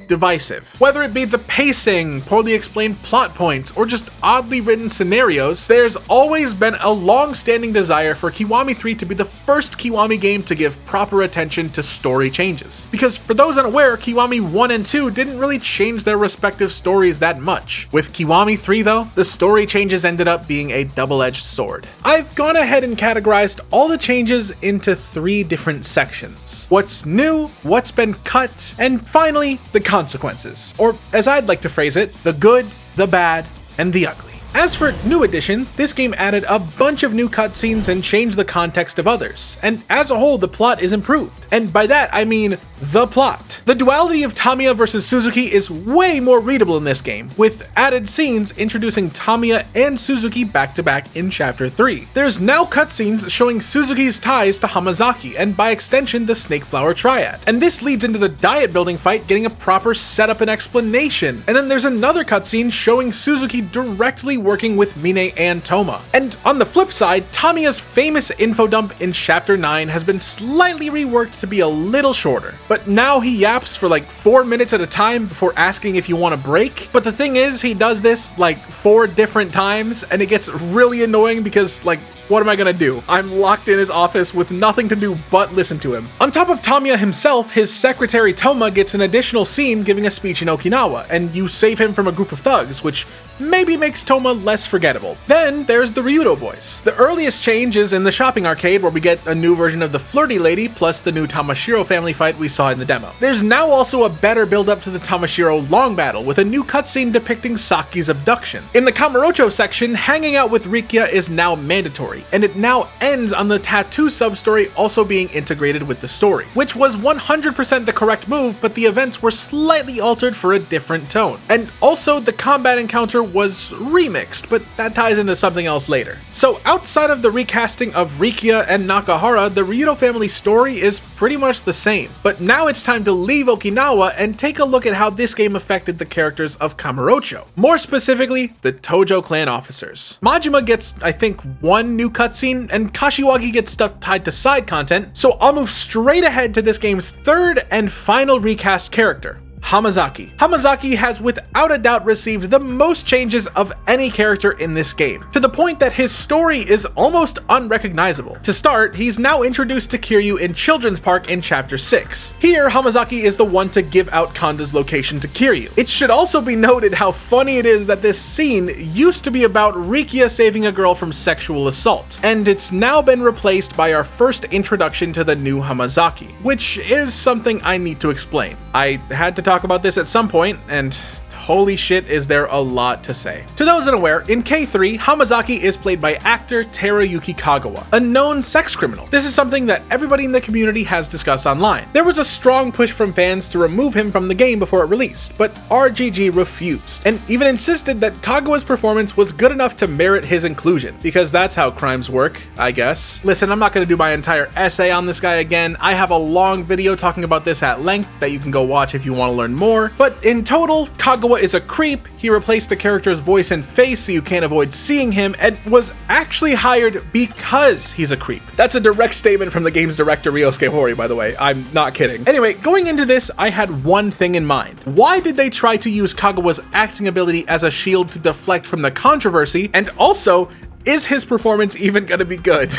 divisive. Whether it be the pacing, poorly explained plot points, or just oddly written scenarios, there's always been a long-standing desire for Kiwami 3 to be the first Kiwami game to give proper attention to story changes. Because for those unaware, Kiwami 1 and 2 didn't really change their respective stories that much. With Kiwami 3 though, the story changes ended up being a double-edged sword. I've gone ahead and categorized all the changes into 3 different sections. What's new, what's been cut, and finally, the consequences. Or as I'd like to phrase it, the good, the bad, and the ugly. As for new additions, this game added a bunch of new cutscenes and changed the context of others, and as a whole the plot is improved. And by that I mean the plot. The duality of Tamiya versus Suzuki is way more readable in this game, with added scenes introducing Tamiya and Suzuki back to back in Chapter 3. There's now cutscenes showing Suzuki's ties to Hamazaki, and by extension the Snake Flower Triad. And this leads into the diet building fight getting a proper setup and explanation. And then there's another cutscene showing Suzuki directly working with Mine and Toma. And on the flip side, Tamiya's famous info dump in Chapter 9 has been slightly reworked to be a little shorter. But now he yaps for like 4 minutes at a time before asking if you want a break. But the thing is, he does this like 4 different times, and it gets really annoying because like, what am I gonna do? I'm locked in his office with nothing to do but listen to him. On top of Tamiya himself, his secretary Toma gets an additional scene giving a speech in Okinawa, and you save him from a group of thugs, which maybe makes Toma less forgettable. Then there's the Ryudo boys. The earliest change is in the shopping arcade, where we get a new version of the flirty lady plus the new Tamashiro family fight we saw in the demo. There's now also a better build up to the Tamashiro long battle with a new cutscene depicting Saki's abduction. In the Kamurocho section, hanging out with Rikia is now mandatory, and it now ends on the tattoo sub-story also being integrated with the story, which was 100% the correct move, but the events were slightly altered for a different tone. And also the combat encounter was remixed, but that ties into something else later. So outside of the recasting of Rikia and Nakahara, the Ryudo family story is pretty much the same. But now it's time to leave Okinawa and take a look at how this game affected the characters of Kamurocho. More specifically, the Tojo clan officers. Majima gets, I think, one new cutscene, and Kashiwagi gets stuff tied to side content, so I'll move straight ahead to this game's third and final recast character, Hamazaki. Hamazaki has without a doubt received the most changes of any character in this game, to the point that his story is almost unrecognizable. To start, he's now introduced to Kiryu in Children's Park in Chapter 6. Here, Hamazaki is the one to give out Kanda's location to Kiryu. It should also be noted how funny it is that this scene used to be about Rikia saving a girl from sexual assault, and it's now been replaced by our first introduction to the new Hamazaki, which is something I need to explain. I had to talk about this at some point, and holy shit is there a lot to say. To those unaware, in K3, Hamazaki is played by actor Teruyuki Kagawa, a known sex criminal. This is something that everybody in the community has discussed online. There was a strong push from fans to remove him from the game before it released, but RGG refused, and even insisted that Kagawa's performance was good enough to merit his inclusion, because that's how crimes work, I guess. Listen, I'm not going to do my entire essay on this guy again. I have a long video talking about this at length that you can go watch if you want to learn more, but in total, Kagawa is a creep. He replaced the character's voice and face so you can't avoid seeing him, and was actually hired because he's a creep. That's a direct statement from the game's director Ryosuke Hori, by the way. I'm not kidding. Anyway, going into this, I had one thing in mind. Why did they try to use Kagawa's acting ability as a shield to deflect from the controversy? And also, is his performance even gonna be good?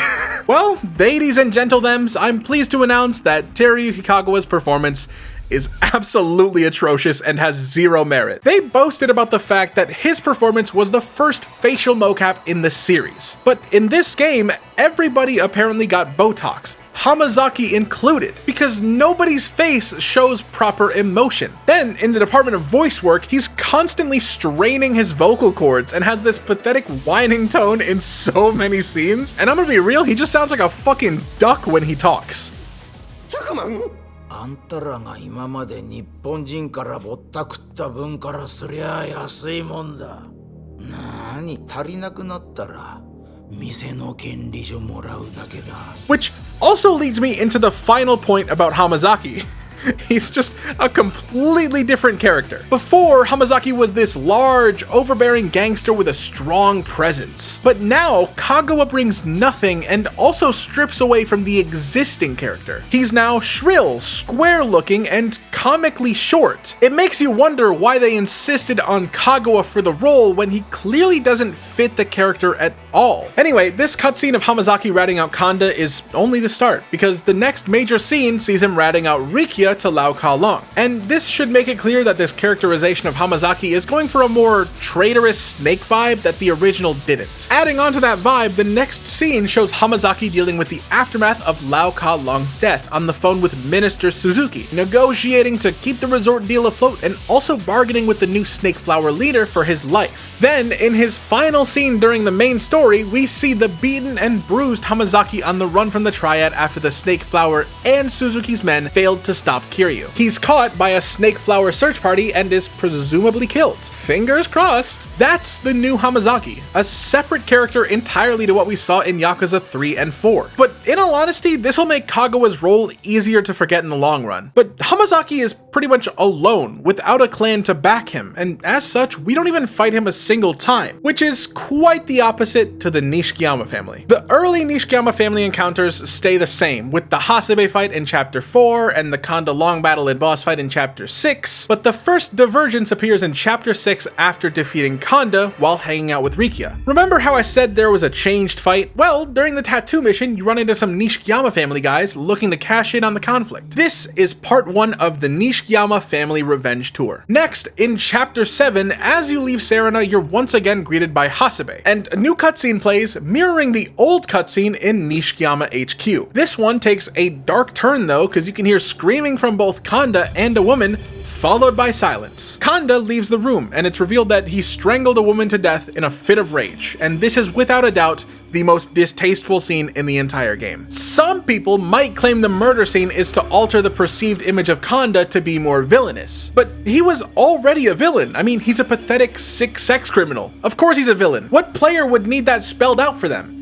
Well, ladies and gentlethems, I'm pleased to announce that Teruyuki Kagawa's performance is absolutely atrocious and has zero merit. They boasted about the fact that his performance was the first facial mocap in the series, but in this game, everybody apparently got Botox, Hamazaki included, because nobody's face shows proper emotion. Then, in the department of voice work, he's constantly straining his vocal cords and has this pathetic whining tone in so many scenes, and I'm gonna be real, he just sounds like a fucking duck when he talks. あんたらが今まで日本人からぼったくった分からすりゃ安いもんだ。なに足りなくなったら店の権利書もらうだけだ。 Which also leads me into the final point about Hamazaki. He's just a completely different character. Before, Hamazaki was this large, overbearing gangster with a strong presence. But now, Kagawa brings nothing and also strips away from the existing character. He's now shrill, square-looking, and comically short. It makes you wonder why they insisted on Kagawa for the role when he clearly doesn't fit the character at all. Anyway, this cutscene of Hamazaki ratting out Kanda is only the start, because the next major scene sees him ratting out Rikia to Lau Ka Long. And this should make it clear that this characterization of Hamazaki is going for a more traitorous snake vibe that the original didn't. Adding on to that vibe, the next scene shows Hamazaki dealing with the aftermath of Lau Ka Long's death on the phone with Minister Suzuki, negotiating to keep the resort deal afloat and also bargaining with the new Snake Flower leader for his life. Then, in his final scene during the main story, we see the beaten and bruised Hamazaki on the run from the Triad after the Snake Flower and Suzuki's men failed to stop Kiryu. He's caught by a Snake Flower search party and is presumably killed. Fingers crossed. That's the new Hamazaki, a separate character entirely to what we saw in Yakuza 3 and 4. But in all honesty, this will make Kagawa's role easier to forget in the long run. But Hamazaki is pretty much alone, without a clan to back him, and as such, we don't even fight him a single time, which is quite the opposite to the Nishikiyama family. The early Nishikiyama family encounters stay the same, with the Hasebe fight in Chapter 4 and the Kanda long battle and boss fight in Chapter 6, but the first divergence appears in Chapter 6 6 after defeating Kanda while hanging out with Rikia. Remember how I said there was a changed fight? Well, during the tattoo mission, you run into some Nishikiyama family guys looking to cash in on the conflict. This is part 1 of the Nishikiyama family revenge tour. Next, in chapter 7, as you leave Serena, you're once again greeted by Hasebe, and a new cutscene plays mirroring the old cutscene in Nishikiyama HQ. This one takes a dark turn though, because you can hear screaming from both Kanda and a woman, followed by silence. Kanda leaves the room, and it's revealed that he strangled a woman to death in a fit of rage, and this is without a doubt the most distasteful scene in the entire game. Some people might claim the murder scene is to alter the perceived image of Kanda to be more villainous, but he was already a villain. I mean, he's a pathetic, sick sex criminal. Of course he's a villain. What player would need that spelled out for them?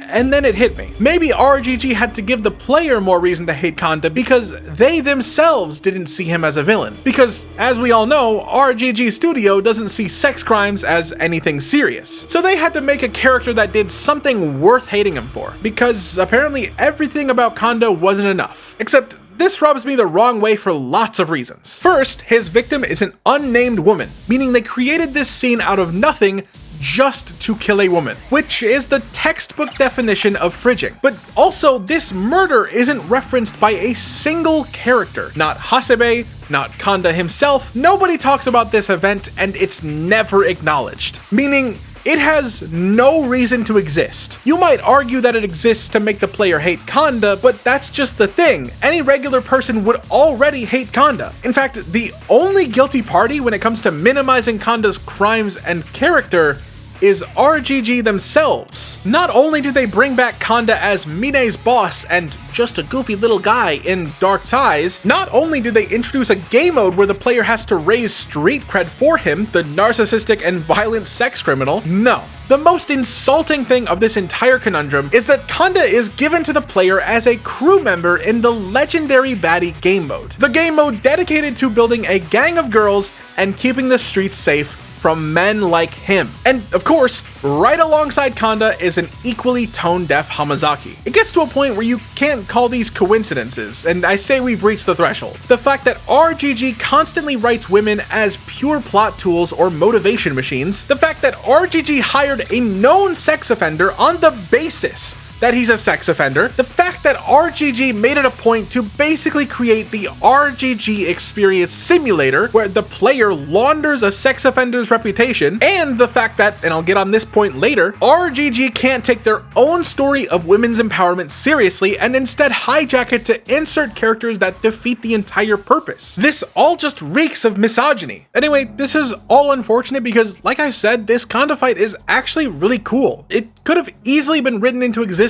And then it hit me. Maybe RGG had to give the player more reason to hate Kanda because they themselves didn't see him as a villain. Because, as we all know, RGG Studio doesn't see sex crimes as anything serious. So they had to make a character that did something worth hating him for. Because apparently everything about Kanda wasn't enough. Except, this rubs me the wrong way for lots of reasons. First, his victim is an unnamed woman, meaning they created this scene out of nothing just to kill a woman, which is the textbook definition of fridging. But also, this murder isn't referenced by a single character. Not Hasebe, not Kanda himself, nobody talks about this event and it's never acknowledged. Meaning, it has no reason to exist. You might argue that it exists to make the player hate Kanda, but that's just the thing. Any regular person would already hate Kanda. In fact, the only guilty party when it comes to minimizing Kanda's crimes and character is RGG themselves. Not only did they bring back Kanda as Mine's boss and just a goofy little guy in Dark Ties, not only did they introduce a game mode where the player has to raise street cred for him, the narcissistic and violent sex criminal, no. The most insulting thing of this entire conundrum is that Kanda is given to the player as a crew member in the legendary baddie game mode. The game mode dedicated to building a gang of girls and keeping the streets safe from men like him. And of course, right alongside Kanda is an equally tone-deaf Hamazaki. It gets to a point where you can't call these coincidences, and I say we've reached the threshold. The fact that RGG constantly writes women as pure plot tools or motivation machines, the fact that RGG hired a known sex offender on the basis that he's a sex offender, the fact that RGG made it a point to basically create the RGG Experience Simulator, where the player launders a sex offender's reputation, and the fact that, and I'll get on this point later, RGG can't take their own story of women's empowerment seriously and instead hijack it to insert characters that defeat the entire purpose. This all just reeks of misogyny. Anyway, this is all unfortunate because, like I said, this Kanda fight is actually really cool. It could have easily been written into existence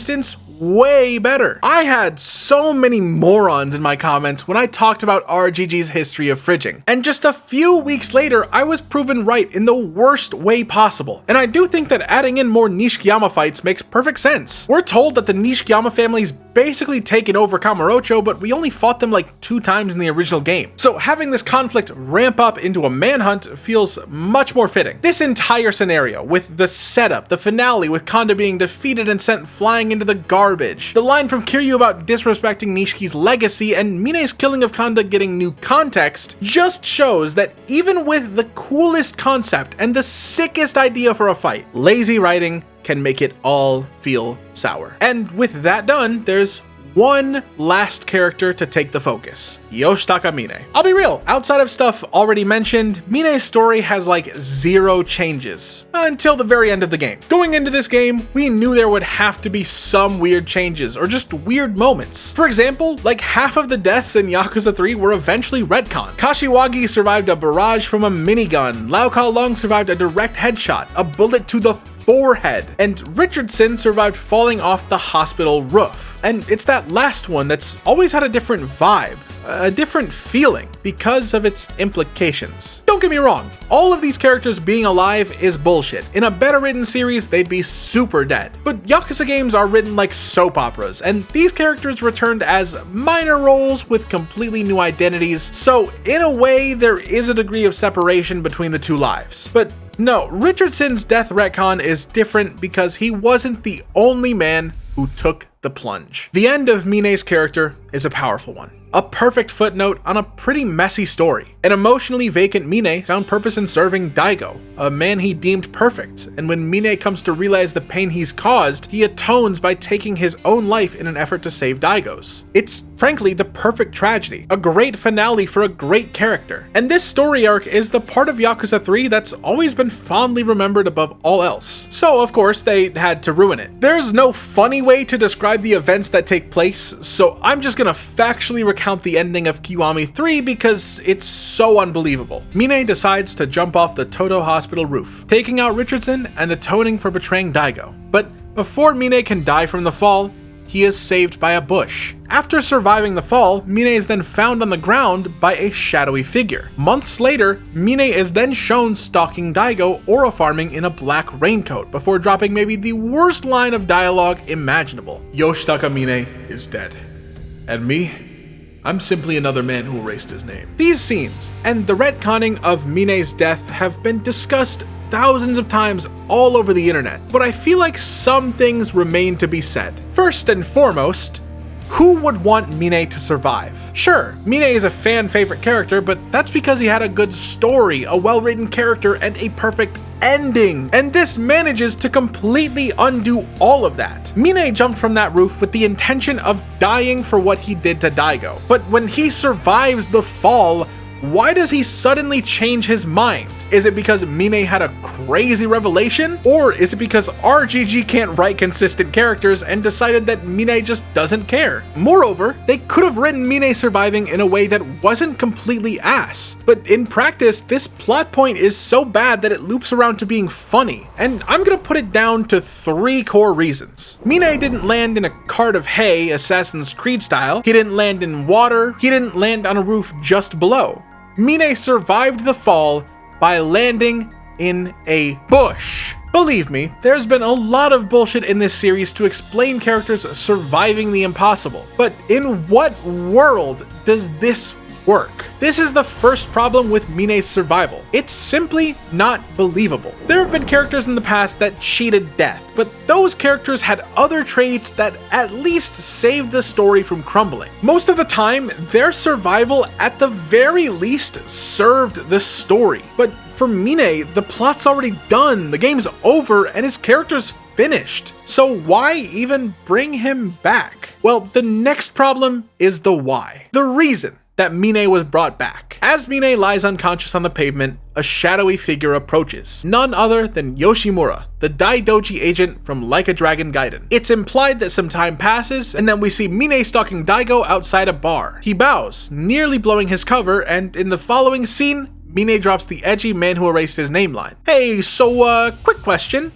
way better. I had so many morons in my comments when I talked about RGG's history of fridging, and just a few weeks later I was proven right in the worst way possible. And I do think that adding in more Nishikiyama fights makes perfect sense. We're told that the Nishikiyama family's basically taken over Kamurocho, but we only fought them like 2 times in the original game. So having this conflict ramp up into a manhunt feels much more fitting. This entire scenario, with the setup, the finale with Kanda being defeated and sent flying into the garbage, the line from Kiryu about disrespecting Nishiki's legacy, and Mine's killing of Kanda getting new context, just shows that even with the coolest concept and the sickest idea for a fight, lazy writing can make it all feel sour. And with that done, there's one last character to take the focus, Yoshitaka Mine. I'll be real, outside of stuff already mentioned, Mine's story has like 0 changes until the very end of the game. Going into this game, we knew there would have to be some weird changes or just weird moments. For example, like half of the deaths in Yakuza 3 were eventually retconned. Kashiwagi survived a barrage from a minigun, Lau Ka Lung survived a direct headshot, a bullet to the forehead, and Richardson survived falling off the hospital roof. And it's that last one that's always had a different vibe, a different feeling, because of its implications. Don't get me wrong, all of these characters being alive is bullshit. In a better written series, they'd be super dead. But Yakuza games are written like soap operas, and these characters returned as minor roles with completely new identities, so in a way, there is a degree of separation between the 2 lives. But no, Richardson's death retcon is different because he wasn't the only man who took the plunge. The end of Mine's character is a powerful one. A perfect footnote on a pretty messy story. An emotionally vacant Mine found purpose in serving Daigo, a man he deemed perfect, and when Mine comes to realize the pain he's caused, he atones by taking his own life in an effort to save Daigo's. It's frankly the perfect tragedy, a great finale for a great character. And this story arc is the part of Yakuza 3 that's always been fondly remembered above all else. So of course they had to ruin it. There's no funny way to describe the events that take place, so I'm just gonna factually recount the ending of Kiwami 3 because it's so unbelievable. Mine decides to jump off the Toto Hospital roof, taking out Richardson and atoning for betraying Daigo. But before Mine can die from the fall, he is saved by a bush. After surviving the fall, Mine is then found on the ground by a shadowy figure. Months later, Mine is then shown stalking Daigo aura farming in a black raincoat before dropping maybe the worst line of dialogue imaginable. Yoshitaka Mine is dead. And me? I'm simply another man who erased his name. These scenes and the retconning of Mine's death have been discussed thousands of times all over the internet, but I feel like some things remain to be said. First and foremost, who would want Mine to survive? Sure, Mine is a fan favorite character, but that's because he had a good story, a well-written character, and a perfect ending. And this manages to completely undo all of that. Mine jumped from that roof with the intention of dying for what he did to Daigo. But when he survives the fall, why does he suddenly change his mind? Is it because Mine had a crazy revelation? Or is it because RGG can't write consistent characters and decided that Mine just doesn't care? Moreover, they could have written Mine surviving in a way that wasn't completely ass. But in practice, this plot point is so bad that it loops around to being funny. And I'm gonna put it down to 3 core reasons. Mine didn't land in a cart of hay, Assassin's Creed style. He didn't land in water. He didn't land on a roof just below. Mine survived the fall by landing in a bush. Believe me, there's been a lot of bullshit in this series to explain characters surviving the impossible. But in what world does this work? This is the first problem with Mine's survival. It's simply not believable. There have been characters in the past that cheated death, but those characters had other traits that at least saved the story from crumbling. Most of the time, their survival at the very least served the story. But for Mine, the plot's already done, the game's over, and his character's finished. So why even bring him back? Well, the next problem is the why. The reason that Mine was brought back. As Mine lies unconscious on the pavement, a shadowy figure approaches. None other than Yoshimura, the Daidoji agent from Like a Dragon Gaiden. It's implied that some time passes, and then we see Mine stalking Daigo outside a bar. He bows, nearly blowing his cover, and in the following scene, Mine drops the edgy man who erased his name line. Hey, so quick question.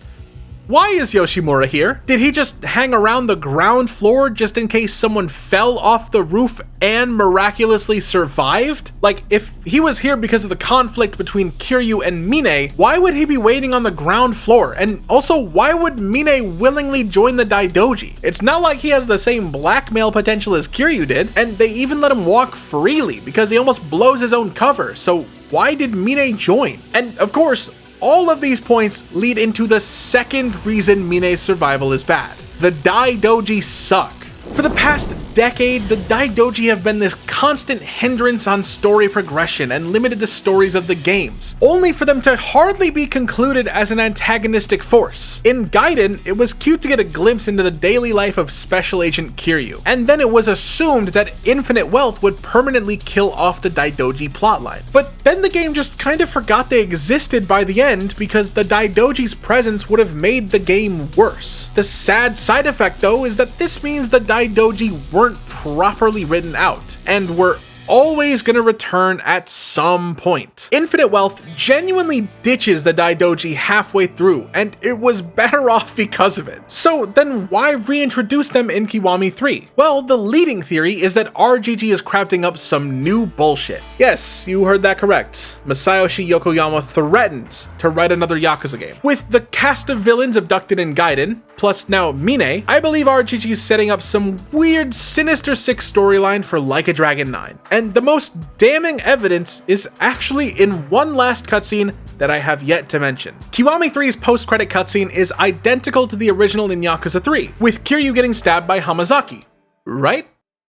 Why is Yoshimura here? Did he just hang around the ground floor just in case someone fell off the roof and miraculously survived? Like, if he was here because of the conflict between Kiryu and Mine, why would he be waiting on the ground floor? And also, why would Mine willingly join the Daidoji? It's not like he has the same blackmail potential as Kiryu did, and they even let him walk freely because he almost blows his own cover, so why did Mine join? And of course, all of these points lead into the second reason Mine's survival is bad. The Daidoji suck. For the past decade, the Daidoji have been this constant hindrance on story progression and limited the stories of the games, only for them to hardly be concluded as an antagonistic force. In Gaiden, it was cute to get a glimpse into the daily life of Special Agent Kiryu, and then it was assumed that infinite wealth would permanently kill off the Daidoji plotline. But then the game just kind of forgot they existed by the end because the Daidoji's presence would have made the game worse. The sad side effect though is that this means the Daidoji weren't properly written out, and were always gonna return at some point. Infinite Wealth genuinely ditches the Daidoji halfway through, and it was better off because of it. So then why reintroduce them in Kiwami 3? Well, the leading theory is that RGG is crafting up some new bullshit. Yes, you heard that correct. Masayoshi Yokoyama threatens to write another Yakuza game. With the cast of villains abducted in Gaiden, plus now Mine, I believe RGG is setting up some weird Sinister Six storyline for Like a Dragon 9. And the most damning evidence is actually in one last cutscene that I have yet to mention. Kiwami 3's post-credit cutscene is identical to the original in Yakuza 3, with Kiryu getting stabbed by Hamazaki. Right?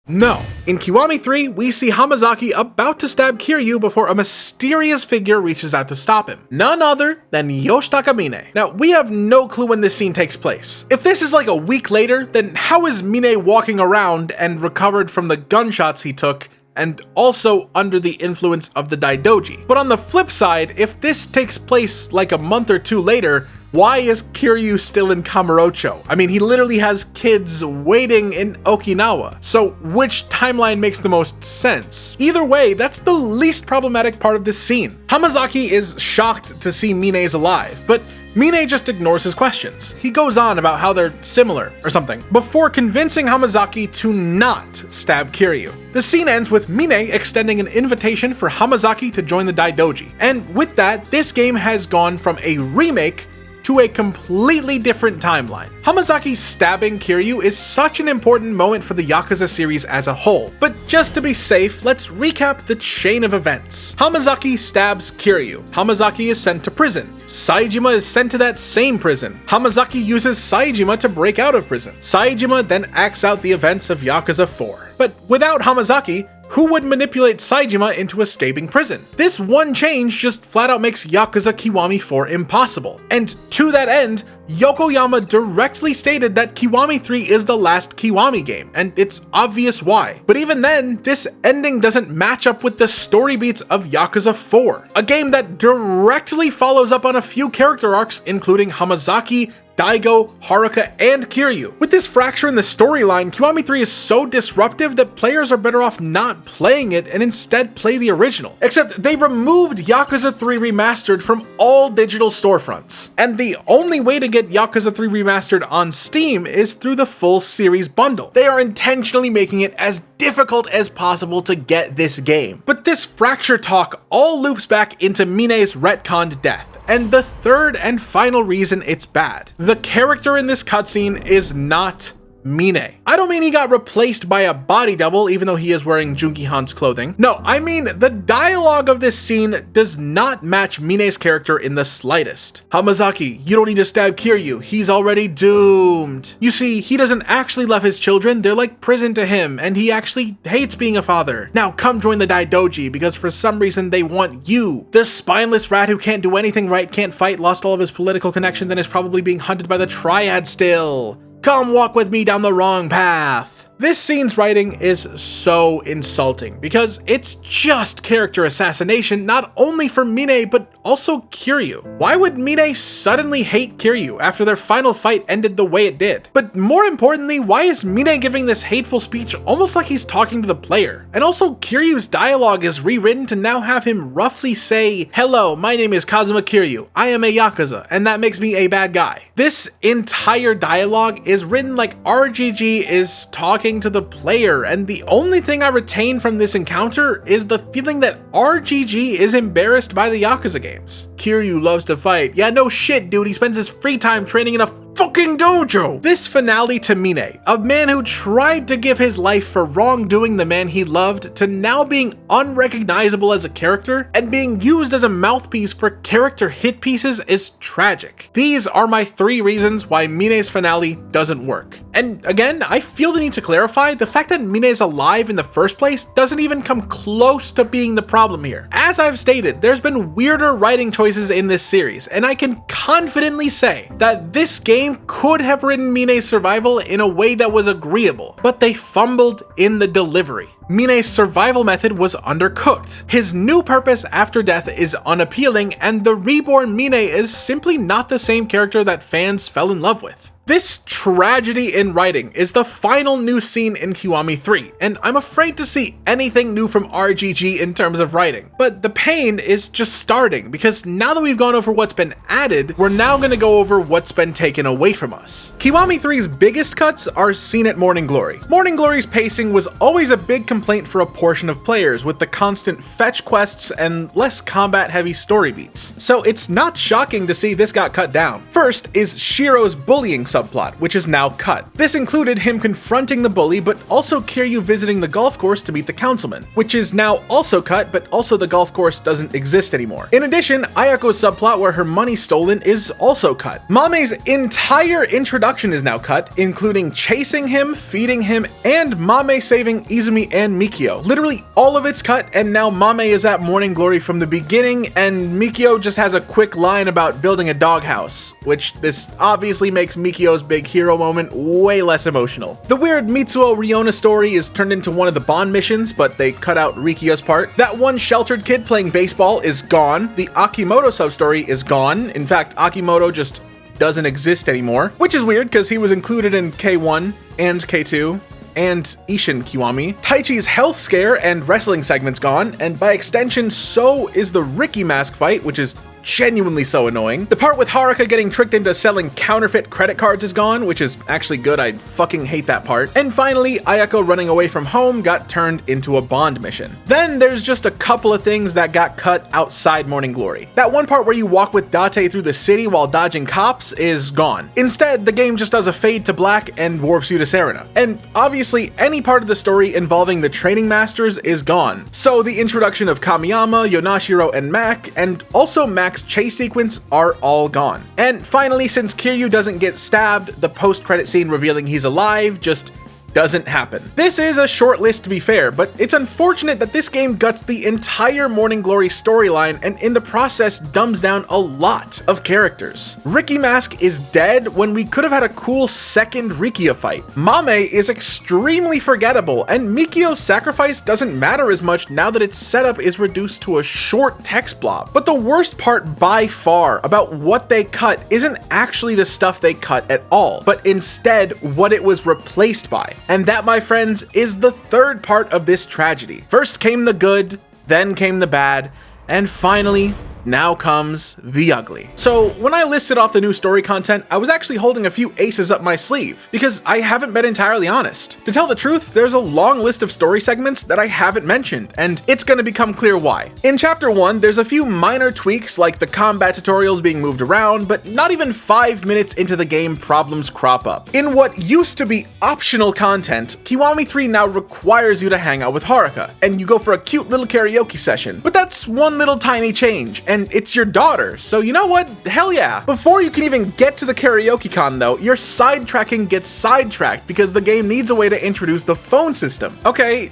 No. In Kiwami 3, we see Hamazaki about to stab Kiryu before a mysterious figure reaches out to stop him. None other than Yoshitaka Mine. Now, we have no clue when this scene takes place. If this is like a week later, then how is Mine walking around and recovered from the gunshots he took, and also under the influence of the Daidoji? But on the flip side, if this takes place like a month or two later, why is Kiryu still in Kamurocho? I mean, he literally has kids waiting in Okinawa. So which timeline makes the most sense? Either way, that's the least problematic part of this scene. Hamazaki is shocked to see Mine's alive, but Mine just ignores his questions. He goes on about how they're similar or something, before convincing Hamazaki to not stab Kiryu. The scene ends with Mine extending an invitation for Hamazaki to join the Daidoji. And with that, this game has gone from a remake to a completely different timeline. Hamazaki stabbing Kiryu is such an important moment for the Yakuza series as a whole, but just to be safe, let's recap the chain of events. Hamazaki stabs Kiryu. Hamazaki is sent to prison. Saejima is sent to that same prison. Hamazaki uses Saejima to break out of prison. Saejima then acts out the events of Yakuza 4. But without Hamazaki, who would manipulate Saejima into escaping prison? This one change just flat out makes Yakuza Kiwami 4 impossible. And to that end, Yokoyama directly stated that Kiwami 3 is the last Kiwami game, and it's obvious why. But even then, this ending doesn't match up with the story beats of Yakuza 4, a game that directly follows up on a few character arcs, including Hamazaki, Daigo, Haruka, and Kiryu. With this fracture in the storyline, Kiwami 3 is so disruptive that players are better off not playing it and instead play the original. Except they removed Yakuza 3 Remastered from all digital storefronts. And the only way to get Yakuza 3 Remastered on Steam is through the full series bundle. They are intentionally making it as difficult as possible to get this game. But this fracture talk all loops back into Mine's retconned death. And the third and final reason it's bad. The character in this cutscene is not Mine. I don't mean he got replaced by a body double even though he is wearing Junki Han's clothing. No, I mean the dialogue of this scene does not match Mine's character in the slightest. Hamazaki, you don't need to stab Kiryu, he's already doomed. You see, he doesn't actually love his children, they're like prison to him, and he actually hates being a father. Now come join the Daidoji because for some reason they want you. The spineless rat who can't do anything right, can't fight, lost all of his political connections, and is probably being hunted by the Triad still. Come walk with me down the wrong path. This scene's writing is so insulting because it's just character assassination not only for Mine but also Kiryu. Why would Mine suddenly hate Kiryu after their final fight ended the way it did? But more importantly, why is Mine giving this hateful speech almost like he's talking to the player? And also, Kiryu's dialogue is rewritten to now have him roughly say, "Hello, my name is Kazuma Kiryu. I am a Yakuza, and that makes me a bad guy." This entire dialogue is written like RGG is talking to the player, and the only thing I retain from this encounter is the feeling that RGG is embarrassed by the Yakuza games. Kiryu loves to fight. Yeah, no shit, dude, he spends his free time training in a fucking dojo! This finale to Mine, a man who tried to give his life for wrongdoing the man he loved, to now being unrecognizable as a character and being used as a mouthpiece for character hit pieces is tragic. These are my 3 reasons why Mine's finale doesn't work. And again, I feel the need to clarify, the fact that Mine is alive in the first place doesn't even come close to being the problem here. As I've stated, there's been weirder writing choices in this series, and I can confidently say that this game could have written Mine's survival in a way that was agreeable, but they fumbled in the delivery. Mine's survival method was undercooked. His new purpose after death is unappealing, and the reborn Mine is simply not the same character that fans fell in love with. This tragedy in writing is the final new scene in Kiwami 3, and I'm afraid to see anything new from RGG in terms of writing. But the pain is just starting, because now that we've gone over what's been added, we're now going to go over what's been taken away from us. Kiwami 3's biggest cuts are seen at Morning Glory. Morning Glory's pacing was always a big complaint for a portion of players, with the constant fetch quests and less combat-heavy story beats. So it's not shocking to see this got cut down. First is Shiro's bullying subplot, which is now cut. This included him confronting the bully, but also Kiryu visiting the golf course to meet the councilman, which is now also cut, but also the golf course doesn't exist anymore. In addition, Ayako's subplot where her money's stolen is also cut. Mame's entire introduction is now cut, including chasing him, feeding him, and Mame saving Izumi and Mikio. Literally all of it's cut, and now Mame is at Morning Glory from the beginning, and Mikio just has a quick line about building a doghouse, which this obviously makes Mikio's big hero moment way less emotional. The weird Mitsuo Ryona story is turned into one of the Bond missions, but they cut out Rikiya's part. That one sheltered kid playing baseball is gone. The Akimoto sub-story is gone. In fact, Akimoto just doesn't exist anymore, which is weird because he was included in K1 and K2 and Ishin Kiwami. Taichi's health scare and wrestling segment's gone, and by extension, so is the Ricky mask fight, which is genuinely so annoying. The part with Haruka getting tricked into selling counterfeit credit cards is gone, which is actually good. I fucking hate that part. And finally, Ayako running away from home got turned into a Bond mission. Then there's just a couple of things that got cut outside Morning Glory. That one part where you walk with Date through the city while dodging cops is gone. Instead, the game just does a fade to black and warps you to Serena. And obviously, any part of the story involving the training masters is gone. So the introduction of Kamiyama, Yonashiro, and Mac, and also Mac's chase sequence are all gone. And finally, since Kiryu doesn't get stabbed, the post-credit scene revealing he's alive just doesn't happen. This is a short list to be fair, but it's unfortunate that this game guts the entire Morning Glory storyline and in the process dumbs down a lot of characters. Ricky Mask is dead when we could have had a cool second Rikiya fight. Mame is extremely forgettable, and Mikio's sacrifice doesn't matter as much now that its setup is reduced to a short text blob. But the worst part by far about what they cut isn't actually the stuff they cut at all, but instead what it was replaced by. And that, my friends, is the third part of this tragedy. First came the good, then came the bad, and finally, now comes the ugly. So when I listed off the new story content, I was actually holding a few aces up my sleeve, because I haven't been entirely honest. To tell the truth, there's a long list of story segments that I haven't mentioned, and it's gonna become clear why. In Chapter 1, there's a few minor tweaks like the combat tutorials being moved around, but not even 5 minutes into the game, problems crop up. In what used to be optional content, Kiwami 3 now requires you to hang out with Haruka, and you go for a cute little karaoke session. But that's one little tiny change, and it's your daughter, so you know what? Hell yeah. Before you can even get to the karaoke con though, your sidetracking gets sidetracked because the game needs a way to introduce the phone system. Okay,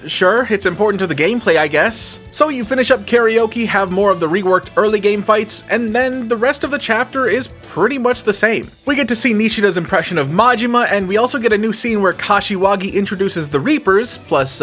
sure, it's important to the gameplay, I guess. So you finish up karaoke, have more of the reworked early game fights, and then the rest of the chapter is pretty much the same. We get to see Nishida's impression of Majima, and we also get a new scene where Kashiwagi introduces the Reapers, plus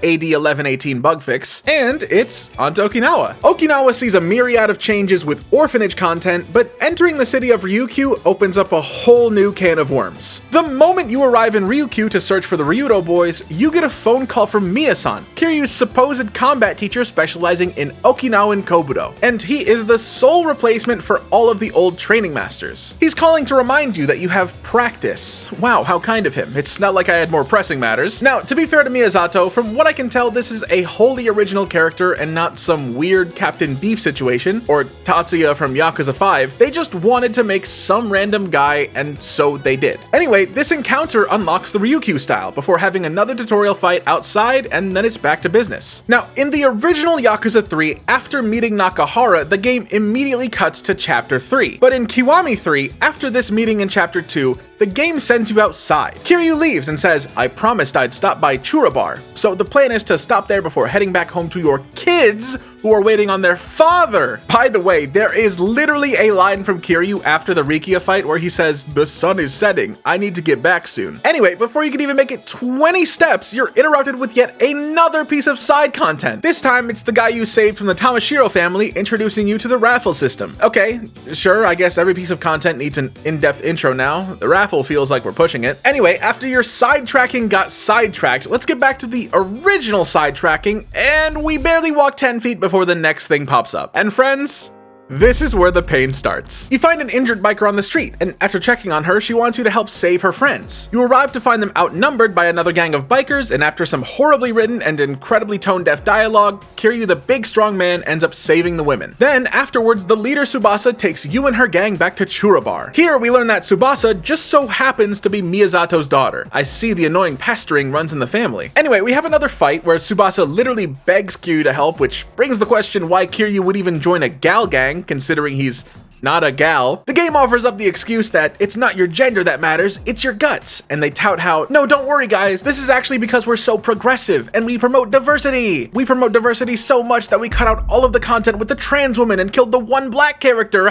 AD 1118 bug fix, and it's on to Okinawa. Okinawa sees a myriad of changes with orphanage content, but entering the city of Ryukyu opens up a whole new can of worms. The moment you arrive in Ryukyu to search for the Ryudo boys, you get a phone call from Miya-san, Kiryu's supposed combat teacher specializing in Okinawan Kobudo, and he is the sole replacement for all of the old training masters. He's calling to remind you that you have practice. Wow, how kind of him. It's not like I had more pressing matters. Now, to be fair to Miyazato, from what I can tell, this is a wholly original character and not some weird Captain Beef situation, or Tatsuya from Yakuza 5. They just wanted to make some random guy, and so they did. Anyway, this encounter unlocks the Ryukyu style before having another tutorial fight outside, and then it's back to business. Now, in the original Yakuza 3, after meeting Nakahara, the game immediately cuts to Chapter 3. But in Kiwami 3, after this meeting in Chapter 2, the game sends you outside. Kiryu leaves and says, "I promised I'd stop by Chura Bar." So the plan is to stop there before heading back home to your kids who are waiting on their father. By the way, there is literally a line from Kiryu after the Rikiya fight where he says, "The sun is setting. I need to get back soon." Anyway, before you can even make it 20 steps, you're interrupted with yet another piece of side content. This time, it's the guy you saved from the Tamashiro family introducing you to the raffle system. Okay, sure, I guess every piece of content needs an in-depth intro now. The raffle feels like we're pushing it. Anyway, after your sidetracking got sidetracked, let's get back to the original sidetracking, and we barely walk 10 feet before the next thing pops up. And friends, This is where the pain starts. You find an injured biker on the street, and after checking on her, she wants you to help save her friends. You arrive to find them outnumbered by another gang of bikers, and after some horribly written and incredibly tone-deaf dialogue, Kiryu the big strong man ends up saving the women. Then, afterwards, the leader Tsubasa takes you and her gang back to Churabar. Here, we learn that Tsubasa just so happens to be Miyazato's daughter. I see the annoying pestering runs in the family. Anyway, we have another fight where Tsubasa literally begs Kiryu to help, which brings the question why Kiryu would even join a gal gang, considering he's not a gal. The game offers up the excuse that it's not your gender that matters, it's your guts, and they tout how, no, don't worry guys, this is actually because we're so progressive and we promote diversity. We promote diversity so much that we cut out all of the content with the trans woman and killed the one black character.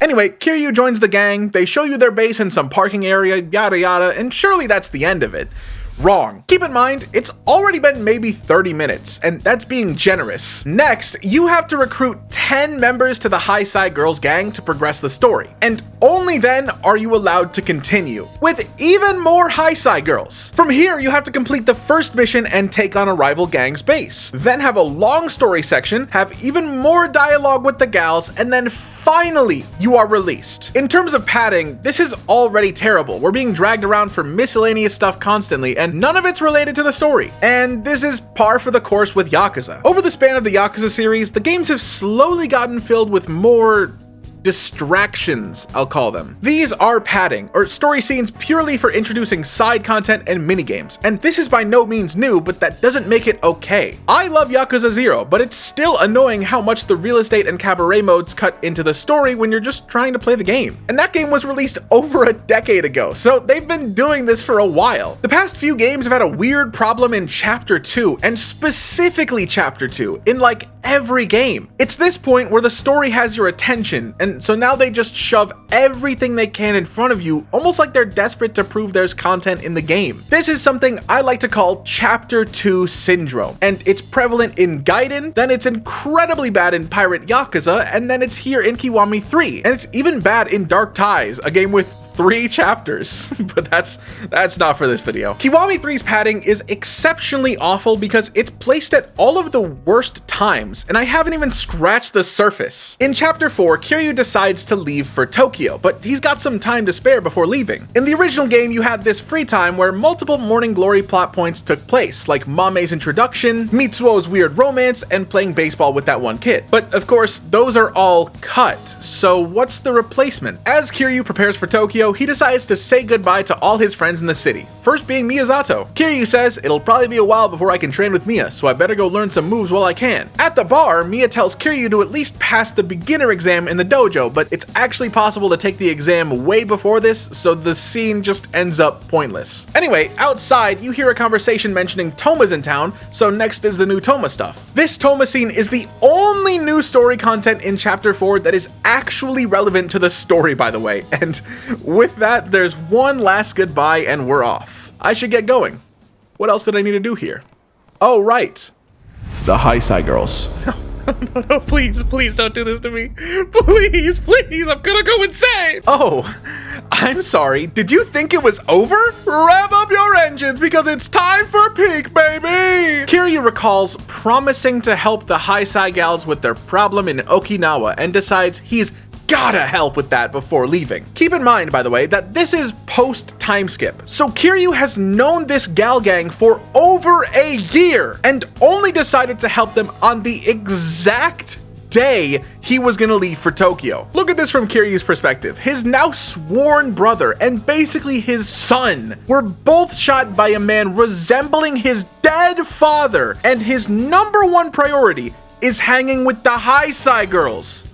Anyway, Kiryu joins the gang, they show you their base in some parking area, yada yada, and surely that's the end of it. Wrong. Keep in mind, it's already been maybe 30 minutes, and that's being generous. Next, you have to recruit 10 members to the High Side Girls gang to progress the story, and only then are you allowed to continue, with even more High Side Girls. From here, you have to complete the first mission and take on a rival gang's base, then have a long story section, have even more dialogue with the gals, and then finally, you are released. In terms of padding, this is already terrible. We're being dragged around for miscellaneous stuff constantly, and none of it's related to the story. And this is par for the course with Yakuza. Over the span of the Yakuza series, the games have slowly gotten filled with more distractions, I'll call them. These are padding, or story scenes purely for introducing side content and minigames, and this is by no means new, but that doesn't make it okay. I love Yakuza 0, but it's still annoying how much the real estate and cabaret modes cut into the story when you're just trying to play the game. And that game was released over a decade ago, so they've been doing this for a while. The past few games have had a weird problem in Chapter 2, and specifically Chapter 2, in like every game. It's this point where the story has your attention, and so now they just shove everything they can in front of you, almost like they're desperate to prove there's content in the game. This is something I like to call Chapter 2 syndrome, and it's prevalent in Gaiden, then it's incredibly bad in Pirate Yakuza, and then it's here in Kiwami 3, and it's even bad in Dark Ties, a game with 3 chapters, but that's not for this video. Kiwami 3's padding is exceptionally awful because it's placed at all of the worst times, and I haven't even scratched the surface. In Chapter 4, Kiryu decides to leave for Tokyo, but he's got some time to spare before leaving. In the original game, you had this free time where multiple Morning Glory plot points took place, like Mame's introduction, Mitsuo's weird romance, and playing baseball with that one kid. But of course, those are all cut, so what's the replacement? As Kiryu prepares for Tokyo, he decides to say goodbye to all his friends in the city, first being Miyazato. Kiryu says, it'll probably be a while before I can train with Mia, so I better go learn some moves while I can. At the bar, Mia tells Kiryu to at least pass the beginner exam in the dojo, but it's actually possible to take the exam way before this, so the scene just ends up pointless. Anyway, outside, you hear a conversation mentioning Toma's in town, so next is the new Toma stuff. This Toma scene is the only new story content in Chapter 4 that is actually relevant to the story, by the way, and with that, there's one last goodbye and we're off. I should get going. What else did I need to do here? Oh, right. The High Side Girls. No, please don't do this to me. Please, I'm gonna go insane. Oh, I'm sorry. Did you think it was over? Rev up your engines because it's time for peak, baby. Kiryu recalls promising to help the High Side Gals with their problem in Okinawa and decides he's gotta help with that before leaving. Keep in mind, by the way, that this is post-time skip, so Kiryu has known this gal gang for over a year and only decided to help them on the exact day he was gonna leave for Tokyo. Look at this from Kiryu's perspective. His now sworn brother and basically his son were both shot by a man resembling his dead father, and his number one priority is hanging with the High Side Girls.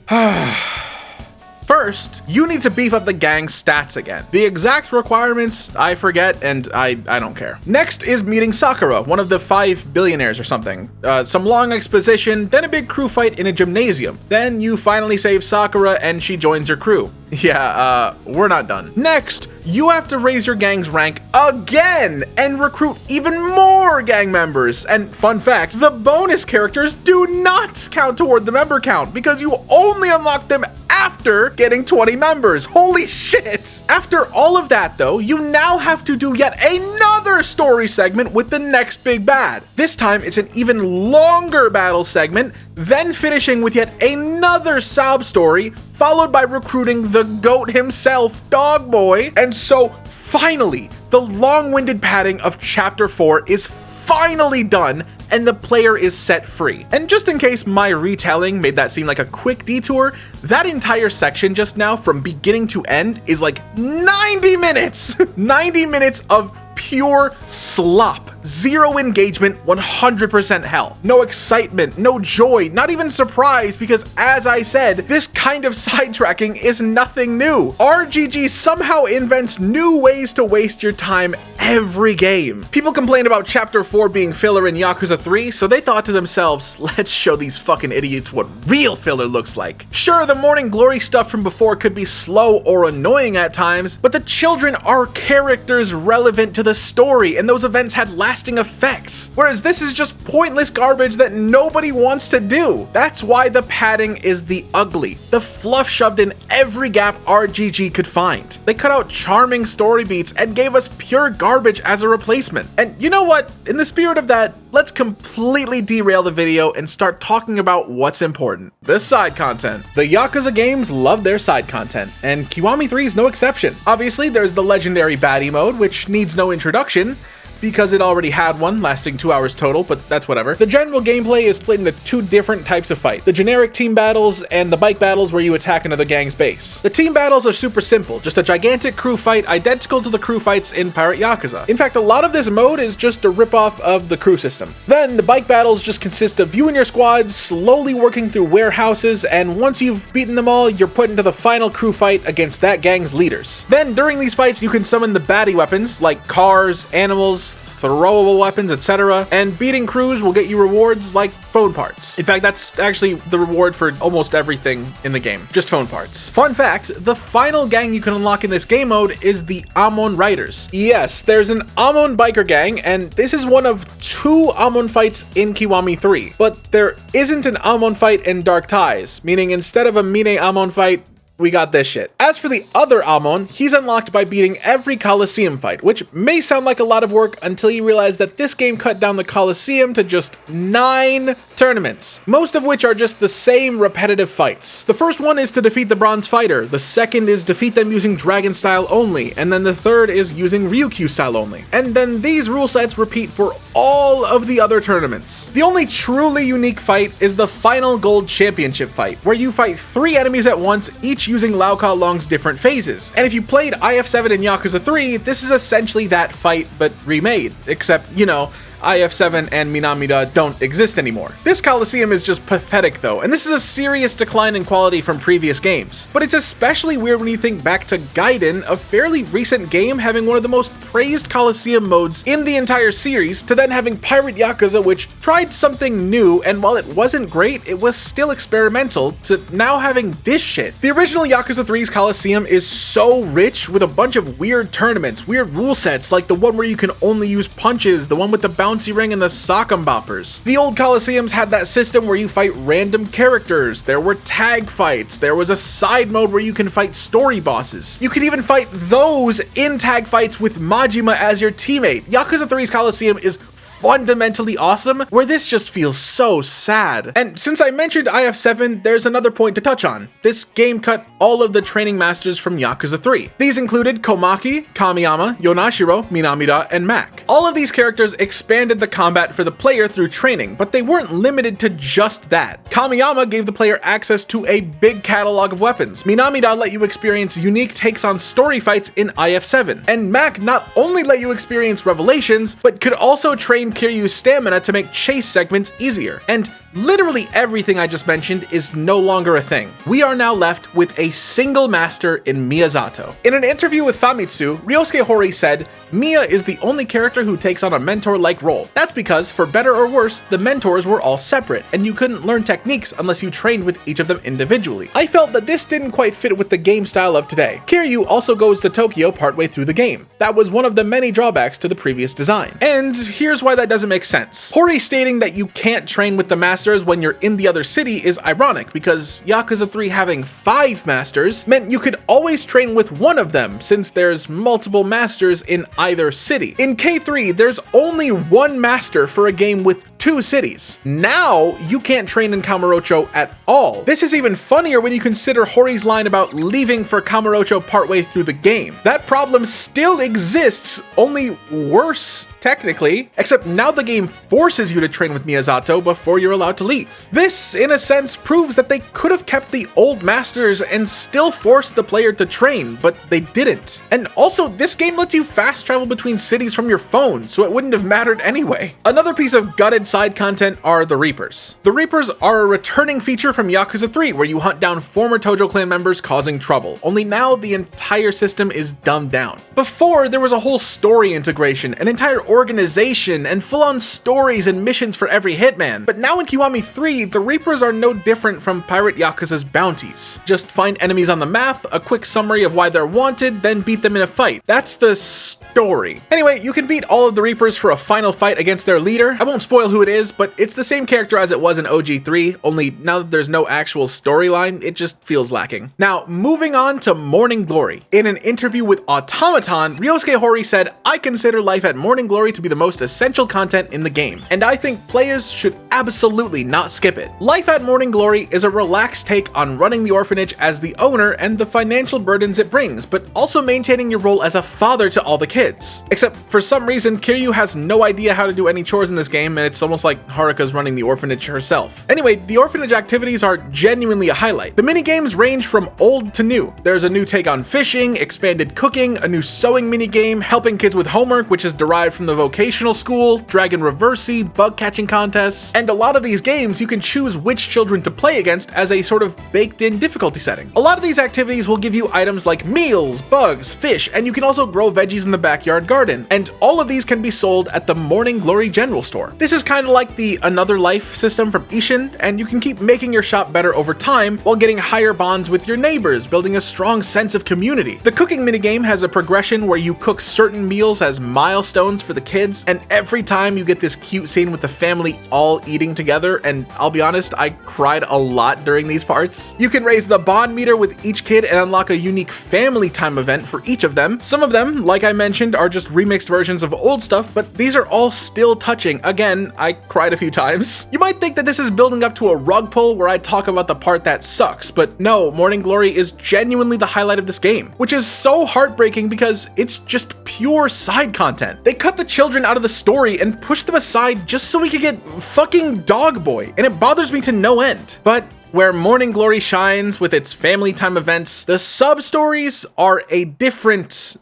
First, you need to beef up the gang's stats again. The exact requirements, I forget, and I don't care. Next is meeting Sakura, one of the 5 billionaires or something. Some long exposition, then a big crew fight in a gymnasium. Then you finally save Sakura and she joins your crew. Yeah, we're not done. Next, you have to raise your gang's rank again and recruit even more gang members. And fun fact, the bonus characters do not count toward the member count because you only unlock them after getting 20 members. Holy shit! After all of that though, you now have to do yet another story segment with the next big bad. This time it's an even longer battle segment, then finishing with yet another sob story, followed by recruiting the GOAT himself, Dog Boy. And so finally, the long-winded padding of Chapter 4 is finally done, and the player is set free. And just in case my retelling made that seem like a quick detour, that entire section just now from beginning to end is like 90 minutes! 90 minutes of pure slop. Zero engagement, 100% hell. No excitement, no joy, not even surprise, because as I said, this kind of sidetracking is nothing new. RGG somehow invents new ways to waste your time every game. People complain about Chapter 4 being filler in Yakuza 3, so they thought to themselves, let's show these fucking idiots what real filler looks like. Sure, the Morning Glory stuff from before could be slow or annoying at times, but the children are characters relevant to the story, and those events had lasting effects. Whereas this is just pointless garbage that nobody wants to do. That's why the padding is the ugly. The fluff shoved in every gap RGG could find. They cut out charming story beats and gave us pure garbage as a replacement. And you know what? In the spirit of that, let's completely derail the video and start talking about what's important. The side content. The Yakuza games love their side content, and Kiwami 3 is no exception. Obviously, there's the legendary baddie mode, which needs no introduction, because it already had one lasting 2 hours total, but that's whatever. The general gameplay is split into two different types of fight: the generic team battles and the bike battles where you attack another gang's base. The team battles are super simple, just a gigantic crew fight identical to the crew fights in Pirate Yakuza. In fact, a lot of this mode is just a ripoff of the crew system. Then the bike battles just consist of you and your squads slowly working through warehouses, and once you've beaten them all, you're put into the final crew fight against that gang's leaders. Then during these fights, you can summon the baddie weapons like cars, animals, throwable weapons, etc. And beating crews will get you rewards like phone parts. In fact, that's actually the reward for almost everything in the game, just phone parts. Fun fact, the final gang you can unlock in this game mode is the Amon Riders. Yes, there's an Amon biker gang, and this is one of two Amon fights in Kiwami 3. But there isn't an Amon fight in Dark Ties, meaning instead of a Mine Amon fight, we got this shit. As for the other Amon, he's unlocked by beating every Coliseum fight, which may sound like a lot of work until you realize that this game cut down the Coliseum to just 9 tournaments, most of which are just the same repetitive fights. The first one is to defeat the Bronze Fighter, the second is defeat them using Dragon style only, and then the third is using Ryukyu style only. And then these rule sets repeat for all of the other tournaments. The only truly unique fight is the final Gold Championship fight, where you fight 3 enemies at once, each using Lau Ka Long's different phases. And if you played IF7 in Yakuza 3, this is essentially that fight, but remade. Except, you know, IF7 and Minamida don't exist anymore. This Coliseum is just pathetic though, and this is a serious decline in quality from previous games. But it's especially weird when you think back to Gaiden, a fairly recent game having one of the most praised Coliseum modes in the entire series, to then having Pirate Yakuza, which tried something new, and while it wasn't great, it was still experimental, to now having this shit. The original Yakuza 3's Coliseum is so rich with a bunch of weird tournaments, weird rule sets, like the one where you can only use punches, the one with the bouncy ring and the sock'em boppers. The old Coliseums had that system where you fight random characters, there were tag fights, there was a side mode where you can fight story bosses. You can even fight those in tag fights with Majima as your teammate. Yakuza 3's Coliseum is fundamentally awesome, where this just feels so sad. And since I mentioned IF7, there's another point to touch on. This game cut all of the training masters from Yakuza 3. These included Komaki, Kamiyama, Yonashiro, Minamida, and Mac. All of these characters expanded the combat for the player through training, but they weren't limited to just that. Kamiyama gave the player access to a big catalog of weapons. Minamida let you experience unique takes on story fights in IF7. And Mac not only let you experience revelations, but could also train Kiryu's stamina to make chase segments easier. And literally everything I just mentioned is no longer a thing. We are now left with a single master in Miyazato. In an interview with Famitsu, Ryosuke Hori said, "Mia is the only character who takes on a mentor-like role. That's because, for better or worse, the mentors were all separate, and you couldn't learn techniques unless you trained with each of them individually. I felt that this didn't quite fit with the game style of today. Kiryu also goes to Tokyo partway through the game. That was one of the many drawbacks to the previous design." And here's why that doesn't make sense. Hori stating that you can't train with the masters when you're in the other city is ironic, because Yakuza 3 having 5 masters meant you could always train with one of them, since there's multiple masters in either city. In K3, there's only one master for a game with 2 cities. Now, you can't train in Kamurocho at all. This is even funnier when you consider Hori's line about leaving for Kamurocho partway through the game. That problem still exists, only worse technically, except now the game forces you to train with Miyazato before you're allowed to leave. This, in a sense, proves that they could have kept the old masters and still forced the player to train, but they didn't. And also, this game lets you fast travel between cities from your phone, so it wouldn't have mattered anyway. Another piece of gutted side content are the Reapers. The Reapers are a returning feature from Yakuza 3 where you hunt down former Tojo clan members causing trouble, only now the entire system is dumbed down. Before, there was a whole story integration, an entire organization, and full-on stories and missions for every hitman. But now in Kiwami 3, the Reapers are no different from Pirate Yakuza's bounties. Just find enemies on the map, a quick summary of why they're wanted, then beat them in a fight. That's the story. Anyway, you can beat all of the Reapers for a final fight against their leader. I won't spoil who it is, but it's the same character as it was in OG3, only now that there's no actual storyline, it just feels lacking. Now, moving on to Morning Glory. In an interview with Automaton, Ryosuke Hori said, "I consider life at Morning Glory to be the most essential content in the game, and I think players should absolutely not skip it. Life at Morning Glory is a relaxed take on running the orphanage as the owner and the financial burdens it brings, but also maintaining your role as a father to all the kids. Except for some reason, Kiryu has no idea how to do any chores in this game, and it's almost like Haruka's running the orphanage herself. Anyway, the orphanage activities are genuinely a highlight. The minigames range from old to new. There's a new take on fishing, expanded cooking, a new sewing minigame, helping kids with homework, which is derived from the vocational school, dragon reversey, bug catching contests, and a lot of these games you can choose which children to play against as a sort of baked-in difficulty setting. A lot of these activities will give you items like meals, bugs, fish, and you can also grow veggies in the backyard garden, and all of these can be sold at the Morning Glory General Store. This is kind of like the Another Life system from Ishin, and you can keep making your shop better over time while getting higher bonds with your neighbors, building a strong sense of community. The cooking minigame has a progression where you cook certain meals as milestones for the kids, and every time you get this cute scene with the family all eating together, and I'll be honest, I cried a lot during these parts. You can raise the bond meter with each kid and unlock a unique family time event for each of them. Some of them, like I mentioned, are just remixed versions of old stuff, but these are all still touching. Again, I cried a few times. You might think that this is building up to a rug pull where I talk about the part that sucks, but no, Morning Glory is genuinely the highlight of this game, which is so heartbreaking because it's just pure side content. They cut the children out of the story and pushed them aside just so we could get fucking Dog Boy, and it bothers me to no end. But where Morning Glory shines with its family time events, the sub-stories are a different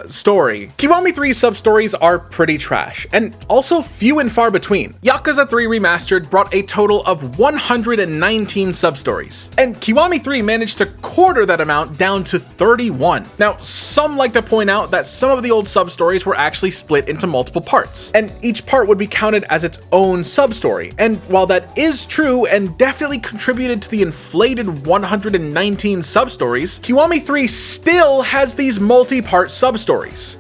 story. Kiwami 3's sub-stories are pretty trash, and also few and far between. Yakuza 3 Remastered brought a total of 119 sub-stories, and Kiwami 3 managed to quarter that amount down to 31. Now, some like to point out that some of the old sub-stories were actually split into multiple parts, and each part would be counted as its own sub-story, and while that is true and definitely contributed to the inflated 119 sub-stories, Kiwami 3 still has these multi-part sub-stories.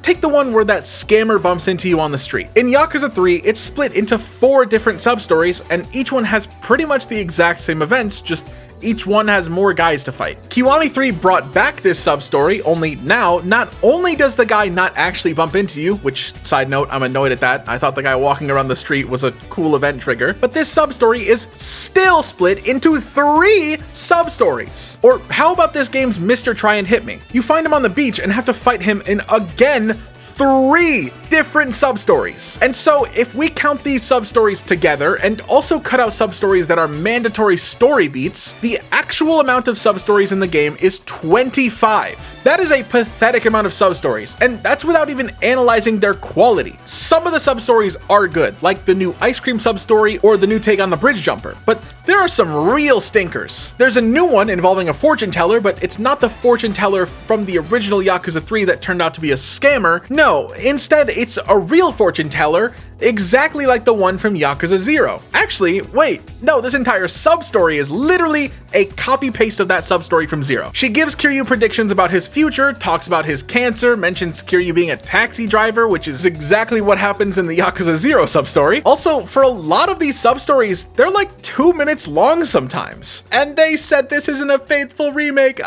Take the one where that scammer bumps into you on the street. In Yakuza 3, it's split into 4 different sub-stories, and each one has pretty much the exact same events, just each one has more guys to fight. Kiwami 3 brought back this sub-story, only now, not only does the guy not actually bump into you, which, side note, I'm annoyed at that, I thought the guy walking around the street was a cool event trigger, but this sub-story is still split into 3 sub-stories. Or how about this game's Mr. Try and Hit Me? You find him on the beach and have to fight him in, again, 3 different sub-stories. And so if we count these sub-stories together and also cut out sub-stories that are mandatory story beats, the actual amount of sub-stories in the game is 25. That is a pathetic amount of sub-stories, and that's without even analyzing their quality. Some of the sub-stories are good, like the new ice cream sub-story or the new take on the bridge jumper, but there are some real stinkers. There's a new one involving a fortune teller, but it's not the fortune teller from the original Yakuza 3 that turned out to be a scammer. No, instead it's a real fortune teller, exactly like the one from Yakuza 0. Actually, wait, no, this entire sub-story is literally a copy-paste of that sub-story from 0. She gives Kiryu predictions about his future, talks about his cancer, mentions Kiryu being a taxi driver, which is exactly what happens in the Yakuza 0 sub-story. Also, for a lot of these sub-stories, they're like 2 minutes long sometimes. And they said this isn't a faithful remake.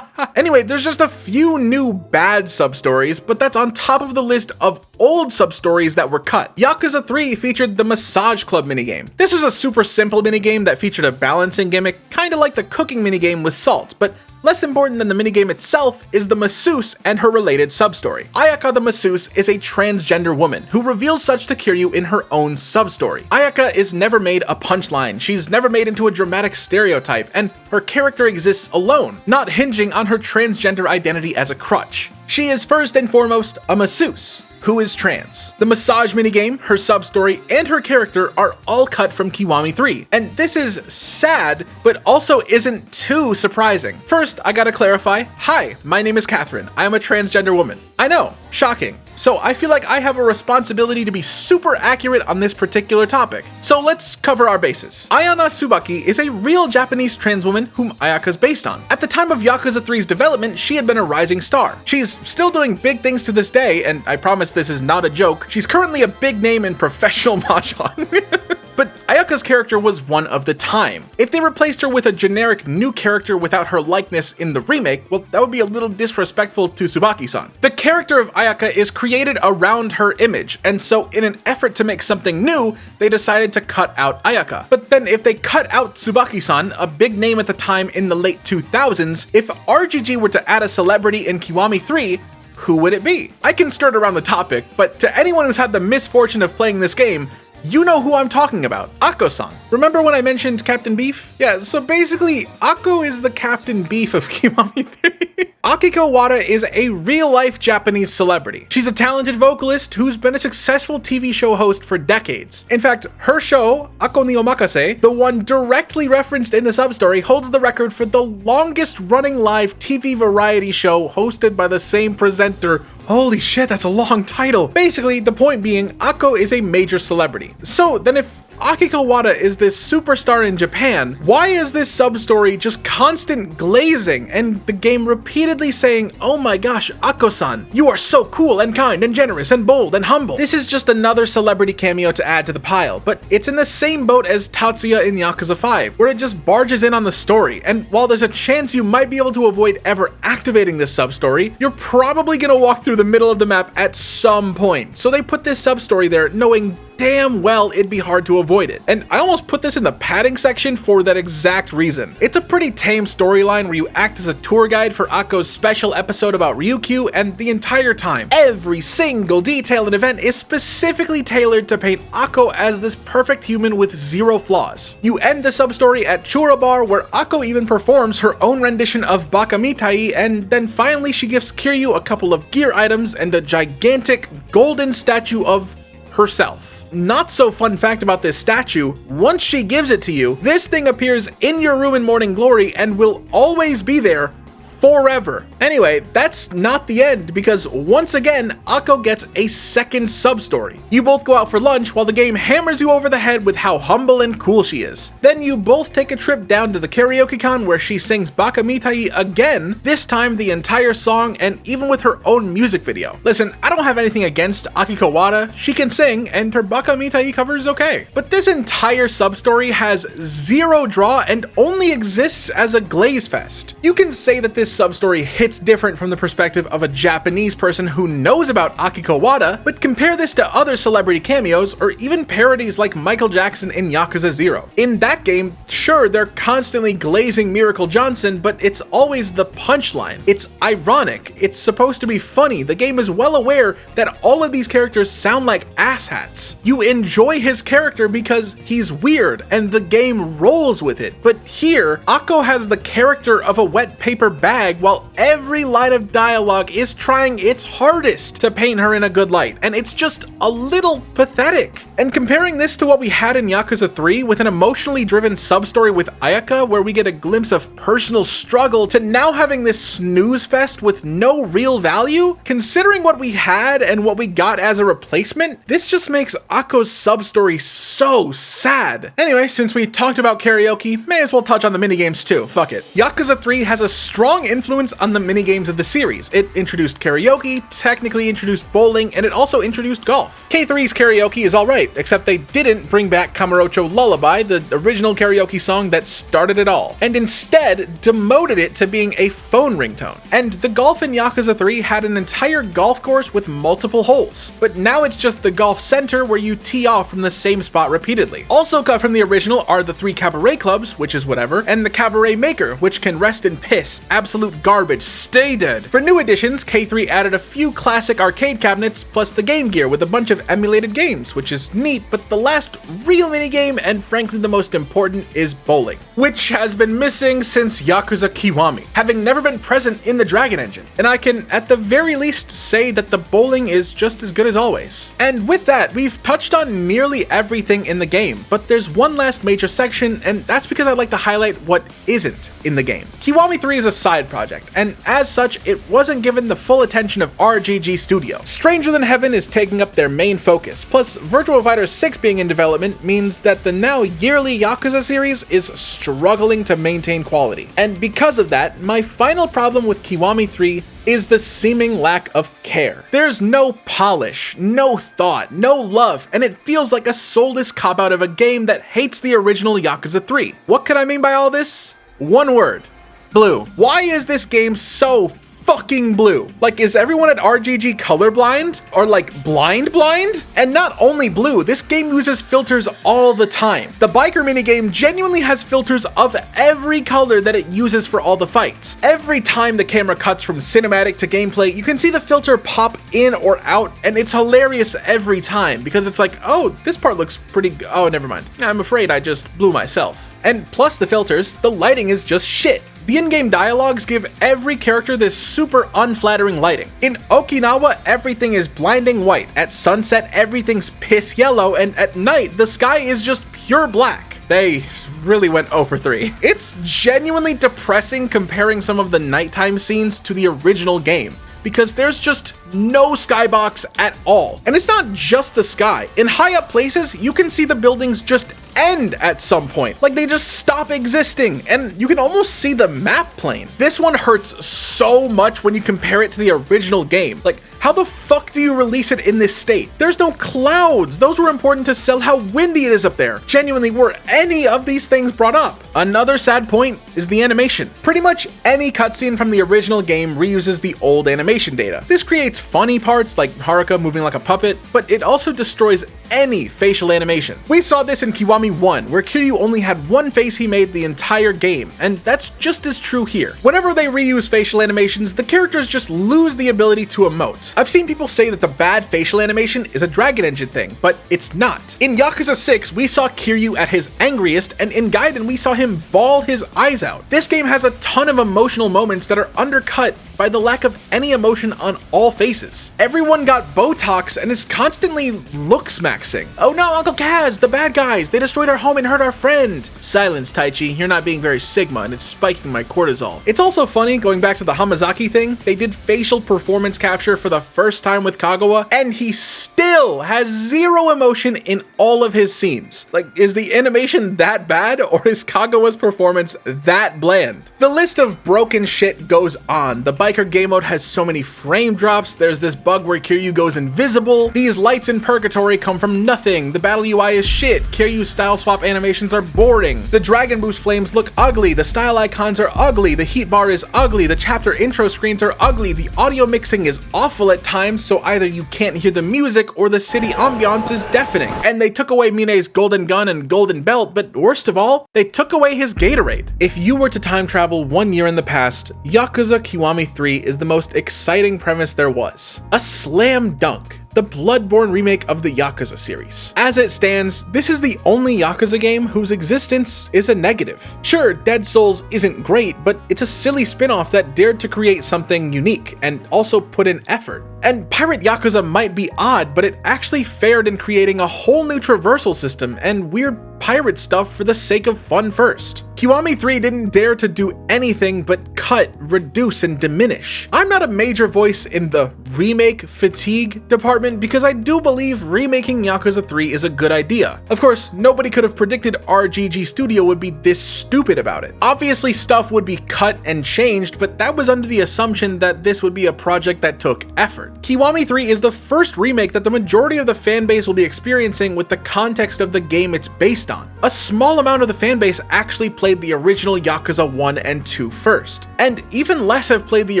Anyway, there's just a few new bad sub-stories, but that's on top of the list of old sub-stories that were cut. Yakuza 3 featured the Massage Club minigame. This was a super simple minigame that featured a balancing gimmick, kinda like the cooking minigame with salt, but less important than the minigame itself is the masseuse and her related sub-story. Ayaka the masseuse is a transgender woman who reveals such to Kiryu in her own sub-story. Ayaka is never made a punchline, she's never made into a dramatic stereotype, and her character exists alone, not hinging on her transgender identity as a crutch. She is first and foremost a masseuse who is trans. The massage minigame, her sub-story, and her character are all cut from Kiwami 3. And this is sad, but also isn't too surprising. First, I gotta clarify, hi, my name is Catherine. I am a transgender woman. I know, shocking. So I feel like I have a responsibility to be super accurate on this particular topic. So let's cover our bases. Ayana Tsubaki is a real Japanese trans woman whom Ayaka's based on. At the time of Yakuza 3's development, she had been a rising star. She's still doing big things to this day, and I promise this is not a joke. She's currently a big name in professional mahjong. But Ayaka's character was one of the time. If they replaced her with a generic new character without her likeness in the remake, well, that would be a little disrespectful to Tsubaki-san. The character of Ayaka is created around her image, and so in an effort to make something new, they decided to cut out Ayaka. But then if they cut out Tsubaki-san, a big name at the time in the late 2000s, if RGG were to add a celebrity in Kiwami 3, who would it be? I can skirt around the topic, but to anyone who's had the misfortune of playing this game, you know who I'm talking about, Akko-san. Remember when I mentioned Captain Beef? Yeah, so basically, Akko is the Captain Beef of Kiwami 3. Akiko Wada is a real-life Japanese celebrity. She's a talented vocalist who's been a successful TV show host for decades. In fact, her show, Akko ni Omakase, the one directly referenced in the sub-story, holds the record for the longest-running live TV variety show hosted by the same presenter. Holy shit, that's a long title. Basically, the point being, Akko is a major celebrity. So then if Akiko Wada is this superstar in Japan, why is this sub-story just constant glazing and the game repeatedly saying, oh my gosh, Akko-san, you are so cool and kind and generous and bold and humble. This is just another celebrity cameo to add to the pile, but it's in the same boat as Tatsuya in Yakuza 5, where it just barges in on the story, and while there's a chance you might be able to avoid ever activating this sub-story, you're probably gonna walk through the middle of the map at some point. So they put this sub-story there knowing damn well it'd be hard to avoid it. And I almost put this in the padding section for that exact reason. It's a pretty tame storyline where you act as a tour guide for Akko's special episode about Ryukyu, and the entire time, every single detail and event is specifically tailored to paint Akko as this perfect human with zero flaws. You end the sub-story at Chura Bar, where Akko even performs her own rendition of Baka Mitai, and then finally she gives Kiryu a couple of gear items and a gigantic golden statue of herself. Not so fun fact about this statue, once she gives it to you, this thing appears in your room in Morning Glory and will always be there forever. Anyway, that's not the end, because once again, Akko gets a second sub-story. You both go out for lunch while the game hammers you over the head with how humble and cool she is. Then you both take a trip down to the karaoke-con where she sings Baka Mitai again, this time the entire song and even with her own music video. Listen, I don't have anything against Akiko Wada, she can sing and her Baka Mitai cover is okay. But this entire sub-story has zero draw and only exists as a glaze fest. You can say that this sub-story hits different from the perspective of a Japanese person who knows about Akiko Wada, but compare this to other celebrity cameos or even parodies like Michael Jackson in Yakuza 0. In that game, sure, they're constantly glazing Miracle Johnson, but it's always the punchline. It's ironic, it's supposed to be funny, the game is well aware that all of these characters sound like asshats. You enjoy his character because he's weird, and the game rolls with it. But here, Akko has the character of a wet paper bag bag while every line of dialogue is trying its hardest to paint her in a good light, and it's just a little pathetic. And comparing this to what we had in Yakuza 3 with an emotionally driven sub-story with Ayaka where we get a glimpse of personal struggle to now having this snooze fest with no real value, considering what we had and what we got as a replacement, this just makes Akko's sub-story so sad. Anyway, since we talked about karaoke, may as well touch on the minigames too, fuck it. Yakuza 3 has a strong influence on the minigames of the series. It introduced karaoke, technically introduced bowling, and it also introduced golf. K3's karaoke is alright, except they didn't bring back Kamurocho Lullaby, the original karaoke song that started it all, and instead demoted it to being a phone ringtone. And the golf in Yakuza 3 had an entire golf course with multiple holes, but now it's just the golf center where you tee off from the same spot repeatedly. Also cut from the original are the 3 cabaret clubs, which is whatever, and the cabaret maker, which can rest in piss, absolute garbage, stay dead. For new editions, K3 added a few classic arcade cabinets plus the Game Gear with a bunch of emulated games, which is neat, but the last real minigame, and frankly the most important, is bowling, which has been missing since Yakuza Kiwami, having never been present in the Dragon Engine. And I can at the very least say that the bowling is just as good as always. And with that, we've touched on nearly everything in the game, but there's one last major section, and that's because I'd like to highlight what isn't in the game. Kiwami 3 is a side project, and as such, it wasn't given the full attention of RGG Studio. Stranger Than Heaven is taking up their main focus, plus Virtual Fighter 6 being in development means that the now yearly Yakuza series is struggling to maintain quality. And because of that, my final problem with Kiwami 3 is the seeming lack of care. There's no polish, no thought, no love, and it feels like a soulless cop-out of a game that hates the original Yakuza 3. What could I mean by all this? One word: blue. Why is this game so fucking blue? Like, is everyone at RGG colorblind? Or like blind? And not only blue, this game uses filters all the time. The biker minigame genuinely has filters of every color that it uses for all the fights. Every time the camera cuts from cinematic to gameplay, you can see the filter pop in or out, and it's hilarious every time because it's like, oh, this part looks pretty oh, never mind. I'm afraid I just blew myself. And plus the filters, the lighting is just shit. The in-game dialogues give every character this super unflattering lighting. In Okinawa, everything is blinding white. At sunset, everything's piss yellow, and at night, the sky is just pure black. They really went 0 for 3. It's genuinely depressing comparing some of the nighttime scenes to the original game, because there's just no skybox at all. And it's not just the sky. In high up places, you can see the buildings just end at some point. Like, they just stop existing, and you can almost see the map plane. This one hurts so much when you compare it to the original game. Like, how the fuck do you release it in this state? There's no clouds. Those were important to sell how windy it is up there. Genuinely, were any of these things brought up? Another sad point is the animation. Pretty much any cutscene from the original game reuses the old animation data. This creates funny parts like Haruka moving like a puppet, but it also destroys any facial animation. We saw this in Kiwami 1, where Kiryu only had one face he made the entire game, and that's just as true here. Whenever they reuse facial animations, the characters just lose the ability to emote. I've seen people say that the bad facial animation is a Dragon Engine thing, but it's not. In Yakuza 6, we saw Kiryu at his angriest, and in Gaiden we saw him bawl his eyes out. This game has a ton of emotional moments that are undercut by the lack of any emotion on all faces. Everyone got Botox and is constantly look-smaxing. Oh no, Uncle Kaz, the bad guys, they destroyed our home and hurt our friend. Silence, Taichi, you're not being very Sigma and it's spiking my cortisol. It's also funny, going back to the Hamazaki thing, they did facial performance capture for the first time with Kagawa, and he still has zero emotion in all of his scenes. Like, is the animation that bad, or is Kagawa's performance that bland? The list of broken shit goes on. The biker game mode has so many frame drops, there's this bug where Kiryu goes invisible, these lights in Purgatory come from nothing, the battle UI is shit, Kiryu's style swap animations are boring, the Dragon Boost flames look ugly, the style icons are ugly, the heat bar is ugly, the chapter intro screens are ugly, the audio mixing is awful at times, so either you can't hear the music or the city ambiance is deafening. And they took away Mine's golden gun and golden belt, but worst of all, they took away his Gatorade. If you were to time travel 1 year in the past, Yakuza Kiwami 3 is the most exciting premise there was. A slam dunk. the Bloodborne remake of the Yakuza series. As it stands, this is the only Yakuza game whose existence is a negative. Sure, Dead Souls isn't great, but it's a silly spin-off that dared to create something unique and also put in effort. And Pirate Yakuza might be odd, but it actually fared in creating a whole new traversal system and weird pirate stuff for the sake of fun first. Kiwami 3 didn't dare to do anything but cut, reduce, and diminish. I'm not a major voice in the remake fatigue department because I do believe remaking Yakuza 3 is a good idea. Of course, nobody could have predicted RGG Studio would be this stupid about it. Obviously, stuff would be cut and changed, but that was under the assumption that this would be a project that took effort. Kiwami 3 is the first remake that the majority of the fanbase will be experiencing with the context of the game it's based on. A small amount of the fanbase actually played the original Yakuza 1 and 2 first, and even less have played the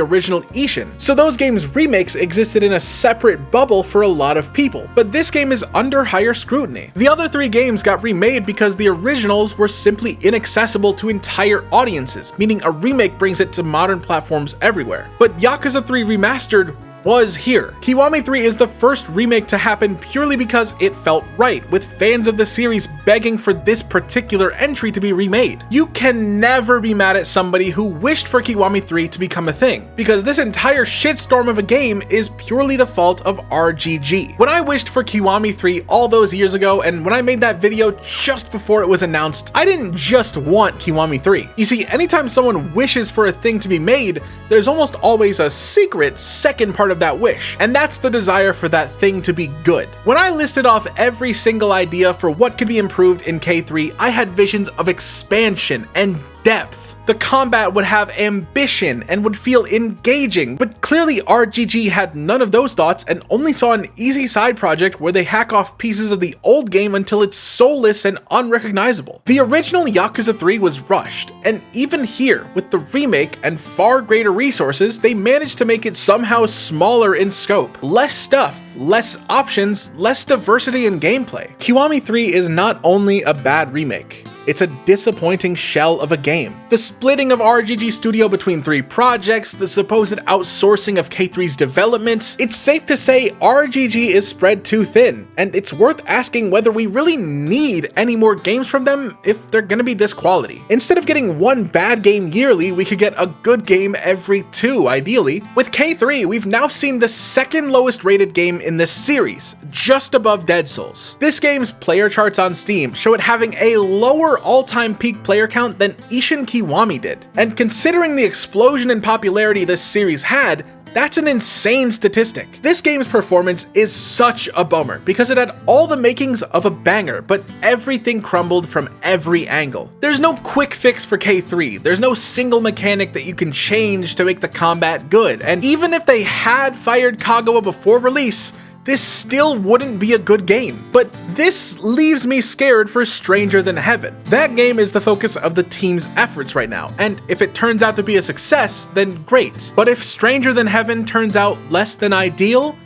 original Ishin, so those games' remakes existed in a separate bubble for a lot of people, but this game is under higher scrutiny. The other 3 games got remade because the originals were simply inaccessible to entire audiences, meaning a remake brings it to modern platforms everywhere. But Yakuza 3 Remastered was here. Kiwami 3 is the first remake to happen purely because it felt right, with fans of the series begging for this particular entry to be remade. You can never be mad at somebody who wished for Kiwami 3 to become a thing, because this entire shitstorm of a game is purely the fault of RGG. When I wished for Kiwami 3 all those years ago, and when I made that video just before it was announced, I didn't just want Kiwami 3. You see, anytime someone wishes for a thing to be made, there's almost always a secret second part of that wish, and that's the desire for that thing to be good. When I listed off every single idea for what could be improved in K3, I had visions of expansion and depth. The combat would have ambition and would feel engaging, but clearly RGG had none of those thoughts and only saw an easy side project where they hack off pieces of the old game until it's soulless and unrecognizable. The original Yakuza 3 was rushed, and even here, with the remake and far greater resources, they managed to make it somehow smaller in scope. Less stuff, less options, less diversity in gameplay. Kiwami 3 is not only a bad remake, it's a disappointing shell of a game. The splitting of RGG Studio between 3 projects, the supposed outsourcing of K3's development, it's safe to say RGG is spread too thin, and it's worth asking whether we really need any more games from them if they're gonna be this quality. Instead of getting one bad game yearly, we could get a good game every 2, ideally. With K3, we've now seen the second lowest rated game in this series, just above Dead Souls. This game's player charts on Steam show it having a lower all-time peak player count than Ishin Kiwami did. And considering the explosion in popularity this series had, that's an insane statistic. This game's performance is such a bummer because it had all the makings of a banger, but everything crumbled from every angle. There's no quick fix for K3, there's no single mechanic that you can change to make the combat good, and even if they had fired Kagawa before release, this still wouldn't be a good game. But this leaves me scared for Stranger Than Heaven. That game is the focus of the team's efforts right now, and if it turns out to be a success, then great. But if Stranger Than Heaven turns out less than ideal,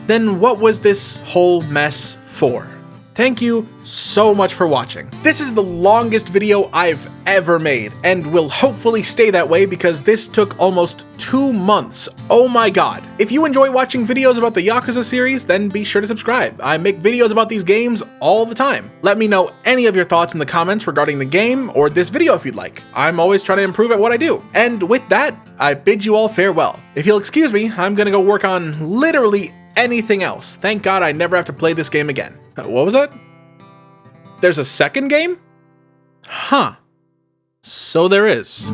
then what was this whole mess for? Thank you so much for watching. This is the longest video I've ever made, and will hopefully stay that way because this took almost 2 months. Oh my god. If you enjoy watching videos about the Yakuza series, then be sure to subscribe. I make videos about these games all the time. Let me know any of your thoughts in the comments regarding the game or this video if you'd like. I'm always trying to improve at what I do. And with that, I bid you all farewell. If you'll excuse me, I'm gonna go work on literally anything else. Thank God I never have to play this game again. What was that? There's a second game? Huh. So there is.